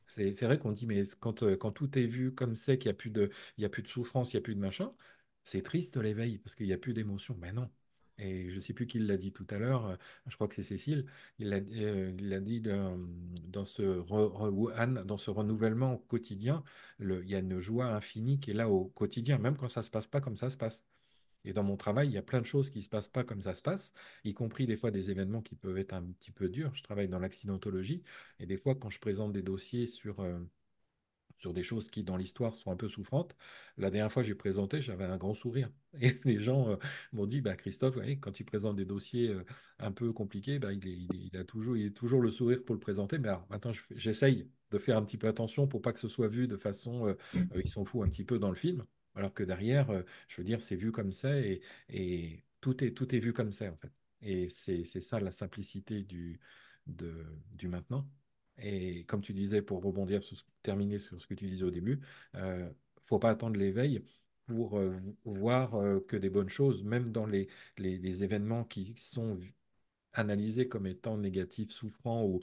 C'est vrai qu'on dit, mais quand tout est vu comme c'est, il y a plus de souffrance, il n'y a plus de machin, c'est triste l'éveil, parce qu'il n'y a plus d'émotion. Ben non. Et je ne sais plus qui l'a dit tout à l'heure, je crois que c'est Cécile, il a dit dans Anne, dans ce renouvellement quotidien, il y a une joie infinie qui est là au quotidien, même quand ça ne se passe pas comme ça se passe. Et dans mon travail, il y a plein de choses qui ne se passent pas comme ça se passe, y compris des fois des événements qui peuvent être un petit peu durs. Je travaille dans l'accidentologie et des fois, quand je présente des dossiers sur des choses qui, dans l'histoire, sont un peu souffrantes. La dernière fois que j'ai présenté, j'avais un grand sourire. Et les gens m'ont dit, bah, Christophe, ouais, quand il présente des dossiers un peu compliqués, bah, il est toujours le sourire pour le présenter. Mais alors, maintenant, j'essaye de faire un petit peu attention pour pas que ce soit vu de façon, ils s'en foutent un petit peu dans le film. Alors que derrière, je veux dire, c'est vu comme ça et tout est vu comme ça, en fait. Et c'est ça la simplicité du maintenant. Et comme tu disais, pour rebondir, terminer sur ce que tu disais au début, faut pas attendre l'éveil pour voir que des bonnes choses, même dans les événements qui sont analysés comme étant négatifs, souffrants ou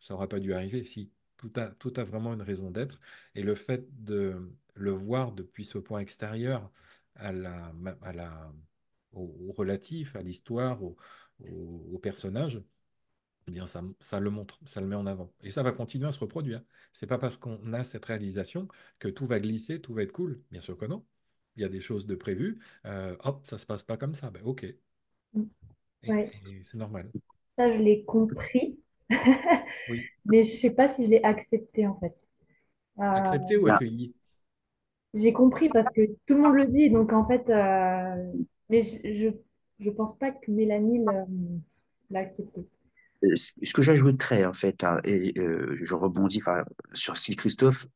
ça n'aurait pas dû arriver. Si, tout a vraiment une raison d'être. Et le fait de le voir depuis ce point extérieur à à la, au relatif, à l'histoire, au personnage, eh bien, ça le montre, ça le met en avant. Et ça va continuer à se reproduire. C'est pas parce qu'on a cette réalisation que tout va glisser, tout va être cool. Bien sûr que non. Il y a des choses de prévues. Hop, ça se passe pas comme ça. Ben, ok. Ouais, Et c'est normal. ça, je l'ai compris, Oui. mais je sais pas si je l'ai accepté en fait. Euh, Accepter ou Là, accueillir? j'ai compris parce que tout le monde le dit, donc en fait, mais je pense pas que Mélanie l'a accepté. ce que j'ajouterais, en fait, hein, et je rebondis enfin, sur ce que dit Christophe,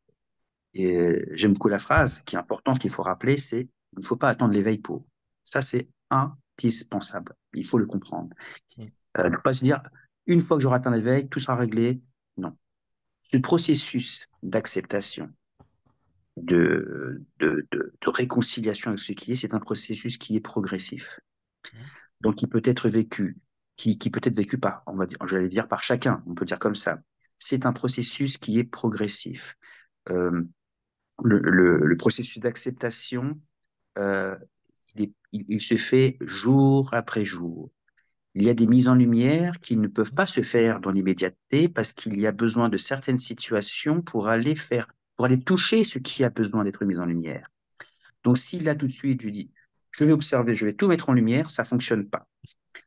et j'aime beaucoup la phrase qui est importante qu'il faut rappeler, c'est il ne faut pas attendre l'éveil pour. Ça, c'est indispensable. Il faut le comprendre. Mm. Ne pas se dire, une fois que j'aurai atteint l'éveil, tout sera réglé. Non. Ce processus d'acceptation, de réconciliation avec ce qui est, c'est un processus qui est progressif. Mm. Donc, qui peut être vécu, qui peut être vécu par, on va dire, j'allais dire par chacun, on peut dire comme ça. C'est un processus qui est progressif. Euh, le processus d'acceptation, euh, il se fait jour après jour. Il y a des mises en lumière qui ne peuvent pas se faire dans l'immédiateté parce qu'il y a besoin de certaines situations pour aller toucher ce qui a besoin d'être mis en lumière. Donc, si là tout de suite je dis, je vais observer, je vais tout mettre en lumière, ça fonctionne pas.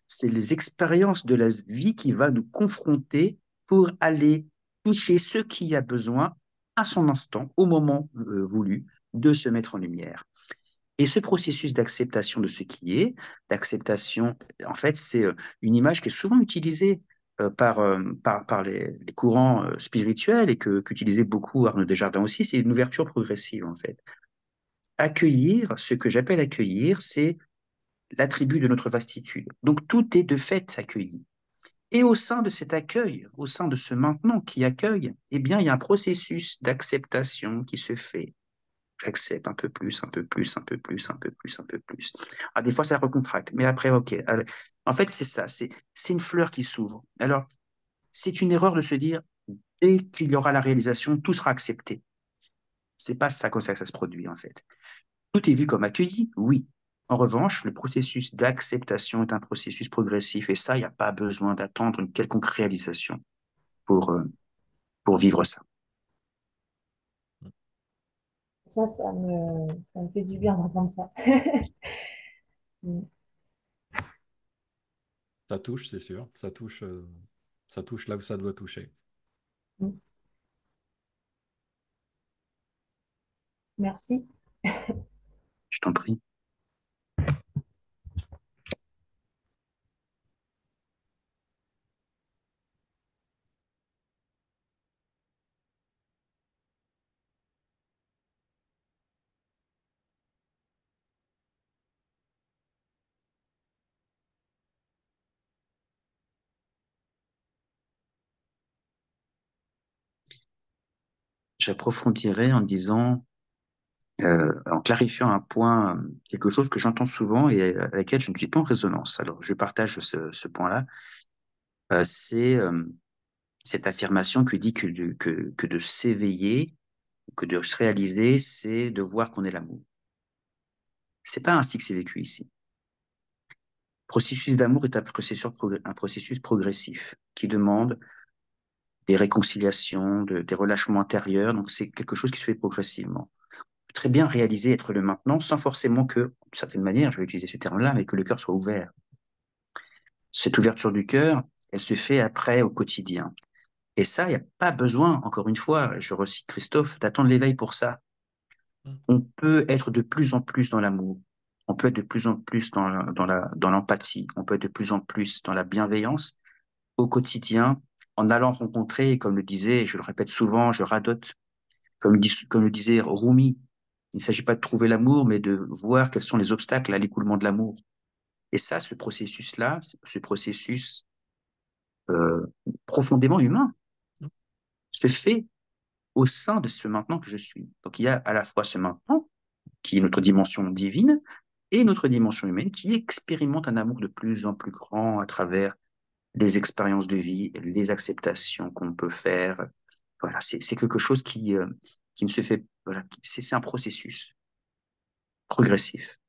C'est les expériences de la vie qui va nous confronter pour aller toucher ce qui a besoin à son instant, au moment voulu, de se mettre en lumière. Et ce processus d'acceptation de ce qui est, d'acceptation, en fait, c'est une image qui est souvent utilisée par les courants spirituels et qu'utilisait beaucoup Arnaud Desjardins aussi, c'est une ouverture progressive, en fait. Accueillir, ce que j'appelle accueillir, c'est l'attribut de notre vastitude. Donc tout est de fait accueilli. Et au sein de cet accueil, au sein de ce maintenant qui accueille, eh bien, il y a un processus d'acceptation qui se fait. J'accepte un peu plus, un peu plus, un peu plus, un peu plus, un peu plus. Ah, des fois, ça recontracte, mais après, ok. Alors, en fait, c'est ça, c'est une fleur qui s'ouvre. Alors, c'est une erreur de se dire, dès qu'il y aura la réalisation, tout sera accepté. C'est pas ça comme ça que ça se produit, en fait. Tout est vu comme accueilli, oui. En revanche, le processus d'acceptation est un processus progressif et ça, il n'y a pas besoin d'attendre une quelconque réalisation pour, euh, pour vivre ça. Ça me fait du bien d'entendre ça. Mm. Ça touche, c'est sûr. Ça touche là où ça doit toucher. Mm. Merci. Je t'en prie. j'approfondirais en disant, en clarifiant un point, quelque chose que j'entends souvent et à laquelle je ne suis pas en résonance. Alors, je partage ce point-là. C'est cette affirmation qui dit que de s'éveiller, que de se réaliser, c'est de voir qu'on est l'amour. C'est pas ainsi que c'est vécu ici. Le processus d'amour est un processus progressif qui demande des réconciliations, des relâchements intérieurs. Donc, c'est quelque chose qui se fait progressivement. Très bien réaliser, être le maintenant, sans forcément que, d'une certaine manière, je vais utiliser ce terme-là, mais que le cœur soit ouvert. Cette ouverture du cœur, elle se fait après au quotidien. Et ça, il n'y a pas besoin, encore une fois, je recite Christophe, d'attendre l'éveil pour ça. On peut être de plus en plus dans l'amour. On peut être de plus en plus dans l'empathie. On peut être de plus en plus dans la bienveillance au quotidien en allant rencontrer, comme le disait, je le répète souvent, je radote, comme le disait Rumi, il ne s'agit pas de trouver l'amour, mais de voir quels sont les obstacles à l'écoulement de l'amour. Et ça, ce processus-là, ce processus euh, profondément humain, se fait au sein de ce maintenant que je suis. Donc il y a à la fois ce maintenant, qui est notre dimension divine, et notre dimension humaine, qui expérimente un amour de plus en plus grand à travers les expériences de vie, les acceptations qu'on peut faire. Voilà, c'est quelque chose qui ne se fait, voilà, c'est un processus progressif.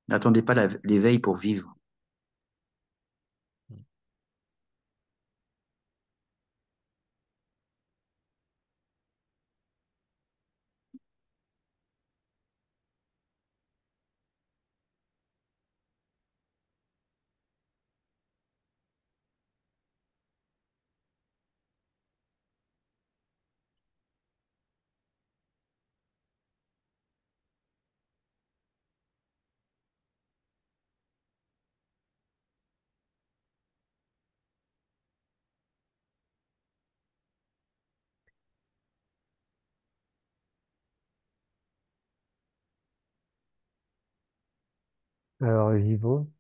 N'attendez pas l'éveil pour vivre. Alors, vivons.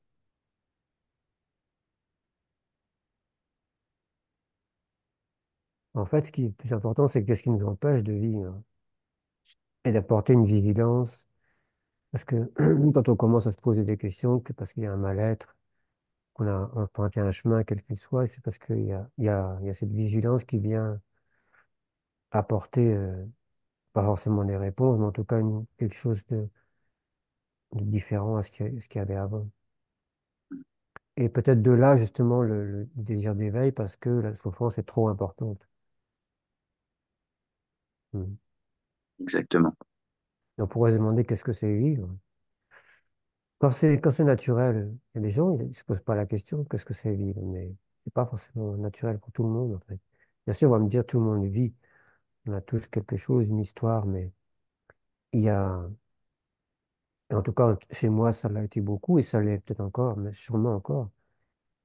En fait, ce qui est le plus important, c'est qu'est-ce qui nous empêche de vivre et d'apporter une vigilance. Parce que quand on commence à se poser des questions, que parce qu'il y a un mal-être, qu'on a emprunté un chemin, quel qu'il soit, c'est parce qu'il y a cette vigilance qui vient apporter, pas forcément des réponses, mais en tout cas quelque chose de différent à ce qu'il y avait avant. Et peut-être de là, justement, le désir d'éveil, parce que la souffrance est trop importante. Mm. Exactement. Et on pourrait se demander qu'est-ce que c'est vivre. Quand c'est naturel, il y a des gens, ils ne se posent pas la question, qu'est-ce que c'est vivre, mais c'est pas forcément naturel pour tout le monde, en fait. Bien sûr, on va me dire, tout le monde vit, on a tous quelque chose, une histoire, mais il y a, et en tout cas, chez moi, ça l'a été beaucoup, et ça l'est peut-être encore, mais sûrement encore.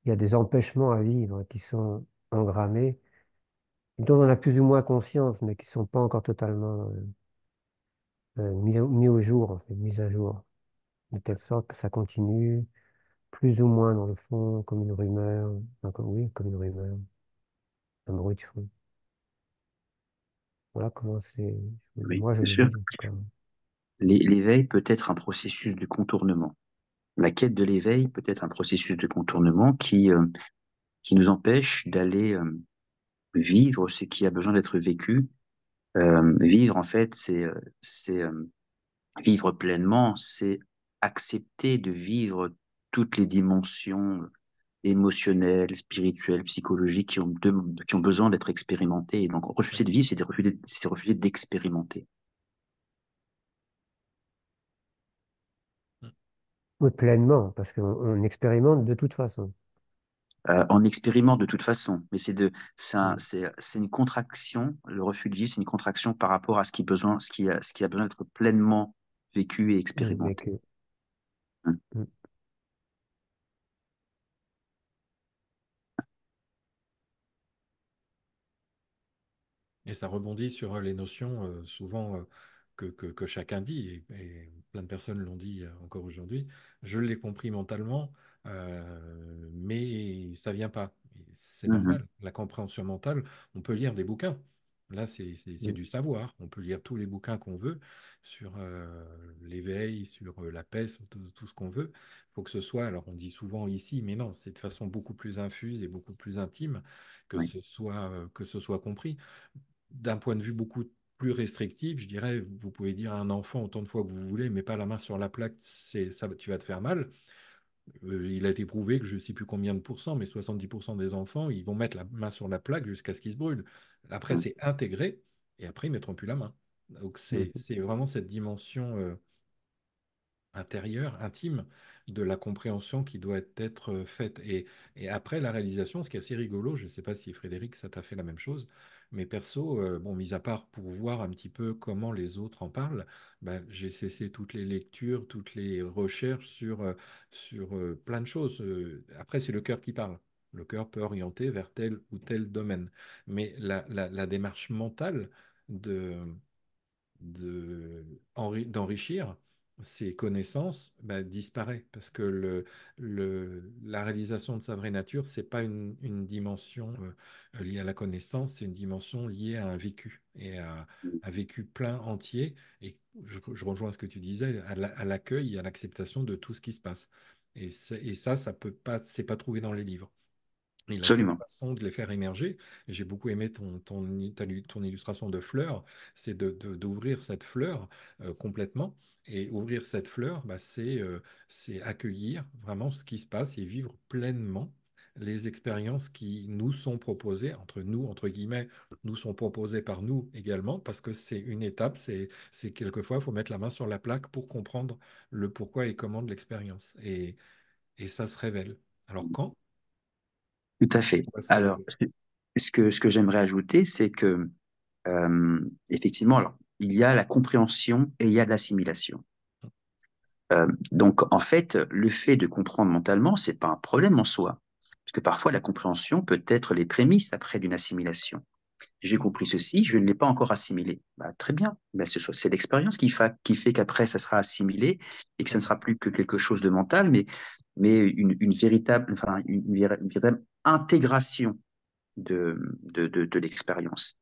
Il y a des empêchements à vivre qui sont engrammés, dont on a plus ou moins conscience, mais qui ne sont pas encore totalement mis au jour, en fait, mis à jour, de telle sorte que ça continue, plus ou moins dans le fond, comme une rumeur, enfin, oui, comme une rumeur, un bruit de fond. Voilà comment Oui, moi je bien le sûr. vis en tout cas. L'éveil peut être un processus de contournement. La quête de l'éveil peut être un processus de contournement qui nous empêche d'aller vivre ce qui a besoin d'être vécu. Vivre, en fait, c'est vivre pleinement, c'est accepter de vivre toutes les dimensions émotionnelles, spirituelles, psychologiques qui ont besoin d'être expérimentées. Et donc, refuser de vivre, c'est refuser d'expérimenter. Oui, pleinement, parce qu'on expérimente de toute façon. On expérimente de toute façon, mais Mm. c'est une contraction. Le refus de vivre, c'est une contraction par rapport à ce qui a besoin d'être pleinement vécu et expérimenté. Vécu. Hein. Mm. Et ça rebondit sur les notions souvent que chacun dit, et plein de personnes l'ont dit encore aujourd'hui. Je l'ai compris mentalement, mais ça vient pas. Et c'est Mhm. normal. La compréhension mentale, on peut lire des bouquins. Là, c'est Mm. du savoir. On peut lire tous les bouquins qu'on veut sur l'éveil, sur la paix, sur tout ce qu'on veut. Il faut que ce soit, alors on dit souvent ici, mais non, c'est de façon beaucoup plus infuse et beaucoup plus intime Oui, que ce soit compris. D'un point de vue beaucoup plus restrictif, je dirais, vous pouvez dire à un enfant autant de fois que vous voulez, mais pas la main sur la plaque, ça, tu vas te faire mal. Il a été prouvé que je ne sais plus combien de pourcents, mais 70% des enfants, ils vont mettre la main sur la plaque jusqu'à ce qu'ils se brûlent. Après, oui, c'est intégré, et après, ils ne mettront plus la main. Donc, c'est Mhm. c'est vraiment cette dimension intérieure, intime de la compréhension qui doit être faite. Et après la réalisation, ce qui est assez rigolo, je ne sais pas si Frédéric, ça t'a fait la même chose, mais perso, bon, mis à part pour voir un petit peu comment les autres en parlent, ben, j'ai cessé toutes les lectures, toutes les recherches sur plein de choses. Après, c'est le cœur qui parle. Le cœur peut orienter vers tel ou tel domaine. Mais la démarche mentale de d'enrichir ses connaissances bah, disparaît parce que la réalisation de sa vraie nature, c'est pas une dimension liée à la connaissance, c'est une dimension liée à un vécu et à un vécu plein entier. Et je rejoins ce que tu disais, à l'accueil et à l'acceptation de tout ce qui se passe. Et ça peut pas, c'est pas trouvé dans les livres. Et la seule absolument. façon de les faire émerger, et j'ai beaucoup aimé ton illustration de fleur, c'est d'ouvrir cette fleur complètement. Et ouvrir cette fleur, bah, c'est accueillir vraiment ce qui se passe et vivre pleinement les expériences qui nous sont proposées, entre nous, entre guillemets, nous sont proposées par nous également, parce que c'est une étape, c'est quelquefois, il faut mettre la main sur la plaque pour comprendre le pourquoi et comment de l'expérience. Et ça se révèle. Alors quand? Tout à fait. Quoi, c'est Alors, ce que j'aimerais ajouter, c'est que, effectivement, alors, il y a la compréhension et il y a l'assimilation. Donc, en fait, le fait de comprendre mentalement, c'est pas un problème en soi. Parce que parfois, la compréhension peut être les prémices après d'une assimilation. J'ai compris ceci, je ne l'ai pas encore assimilé. Bah, très bien. Bah, c'est l'expérience qui fait qu'après, ça sera assimilé et que ça ne sera plus que quelque chose de mental, mais une véritable, enfin, une véritable intégration de l'expérience.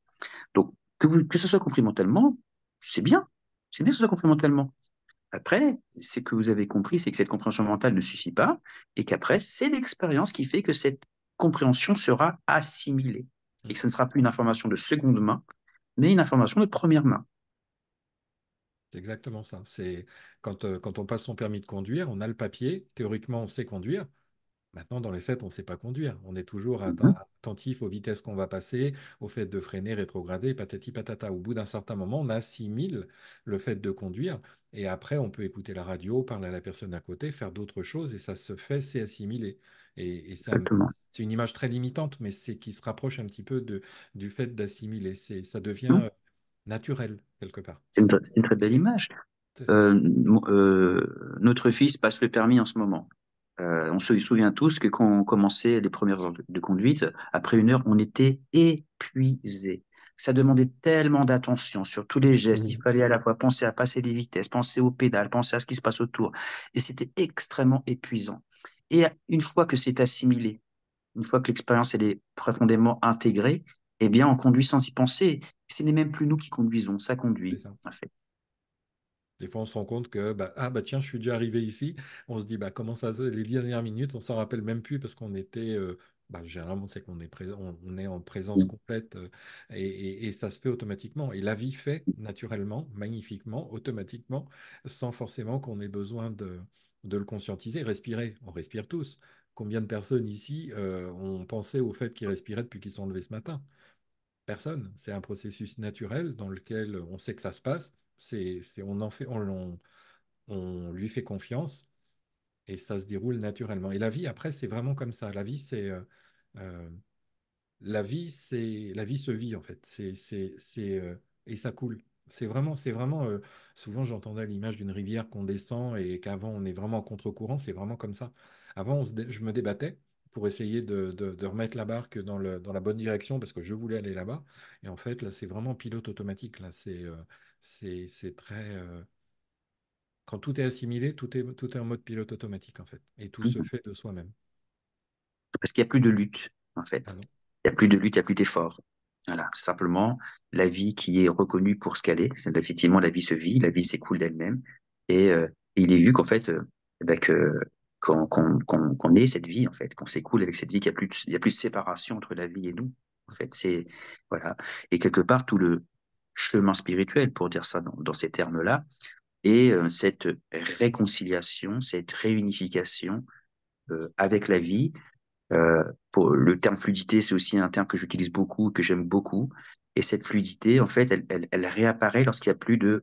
Donc, que ce soit compris mentalement, c'est bien. C'est bien que ce soit compris mentalement. Après, ce que vous avez compris, c'est que cette compréhension mentale ne suffit pas et qu'après, c'est l'expérience qui fait que cette compréhension sera assimilée et que ce ne sera plus une information de seconde main, mais une information de première main. C'est exactement ça. C'est quand on passe son permis de conduire, on a le papier, théoriquement on sait conduire. Maintenant, dans les faits, on ne sait pas conduire. On est toujours Mhm. attentif aux vitesses qu'on va passer, au fait de freiner, rétrograder, patati patata. Au bout d'un certain moment, on assimile le fait de conduire et après, on peut écouter la radio, parler à la personne à côté, faire d'autres choses et ça se fait, c'est assimilé. Et Exactement. c'est une image très limitante, mais c'est qui se rapproche un petit peu du fait d'assimiler. Ça devient Non, naturel quelque part. c'est une très Et belle image. c'est ça. Notre fils passe le permis en ce moment. On se souvient tous que quand on commençait les premières heures de conduite, après une heure, on était épuisé. Ça demandait tellement d'attention sur tous les gestes. Il Mhm. fallait à la fois penser à passer les vitesses, penser aux pédales, penser à ce qui se passe autour. Et c'était extrêmement épuisant. Et une fois que c'est assimilé, une fois que l'expérience elle est profondément intégrée, eh bien, on conduit sans y penser. Ce n'est même plus nous qui conduisons, ça C'est conduit, ça. en fait. Des fois, on se rend compte que, bah, ah, bah, tiens, je suis déjà arrivé ici. On se dit, bah, comment ça, les 10 dernières minutes, on s'en rappelle même plus parce qu'on était, bah, généralement, c'est qu'on est présent, on est en présence complète et ça se fait automatiquement. Et la vie fait naturellement, magnifiquement, automatiquement, sans forcément qu'on ait besoin de le conscientiser. Respirer, on respire tous. Combien de personnes ici ont pensé au fait qu'ils respiraient depuis qu'ils sont levés ce matin? Personne. C'est un processus naturel dans lequel on sait que ça se passe. On en fait, on lui fait confiance et ça se déroule naturellement. Et la vie, après, c'est vraiment comme ça. Euh, la vie se vit en fait. Et ça coule. C'est vraiment. Souvent, j'entendais l'image d'une rivière qu'on descend et qu'avant on est vraiment en contre-courant. C'est vraiment comme ça. Avant, je me débattais pour essayer de remettre la barque dans la bonne direction parce que je voulais aller là-bas. Et en fait, là, c'est vraiment pilote automatique. Là, c'est très. Quand tout est assimilé, tout est en mode pilote automatique, en fait. Et tout se Mhm. fait de soi-même. Parce qu'il n'y a plus de lutte, en Ah fait. non? Il n'y a plus de lutte, il n'y a plus d'effort. Voilà, c'est simplement la vie qui est reconnue pour ce qu'elle est. C'est effectivement la vie se vit, la vie s'écoule d'elle-même. Et il est vu qu'en fait, ben, qu'on ait cette vie, en fait, qu'on s'écoule avec cette vie, qu'il y a plus de séparation entre la vie et nous. En fait, c'est, voilà. Et quelque part, tout le chemin spirituel, pour dire ça dans ces termes-là, est cette réconciliation, cette réunification avec la vie. Pour le terme fluidité, c'est aussi un terme que j'utilise beaucoup, que j'aime beaucoup. Et cette fluidité, en fait, elle réapparaît lorsqu'il n'y a plus de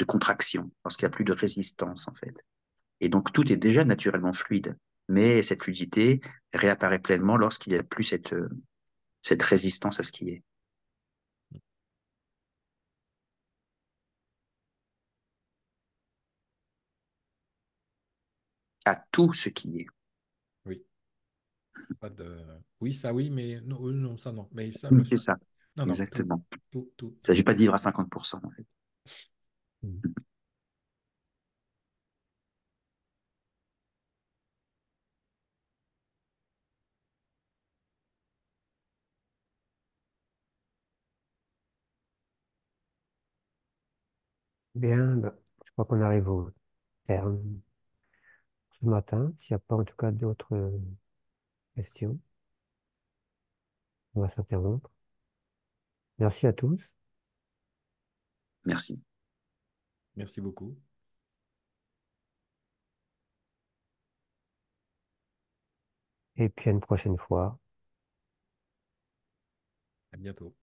contraction, lorsqu'il n'y a plus de résistance, en fait. Et donc, tout est déjà naturellement fluide. Mais cette fluidité réapparaît pleinement lorsqu'il n'y a plus cette résistance à ce qui est. À tout ce qui est. Oui. Pas de... Oui, ça, oui, mais non, non, ça, non. Mais ça, C'est ça, non, non, tout, exactement. tout, tout. Il ne s'agit pas de vivre à 50%, en fait. Mm. Bien, ben, je crois qu'on arrive au terme ce matin. S'il n'y a pas en tout cas d'autres questions, on va s'interrompre. Merci à tous Merci. Merci beaucoup. et puis à une prochaine fois. À bientôt.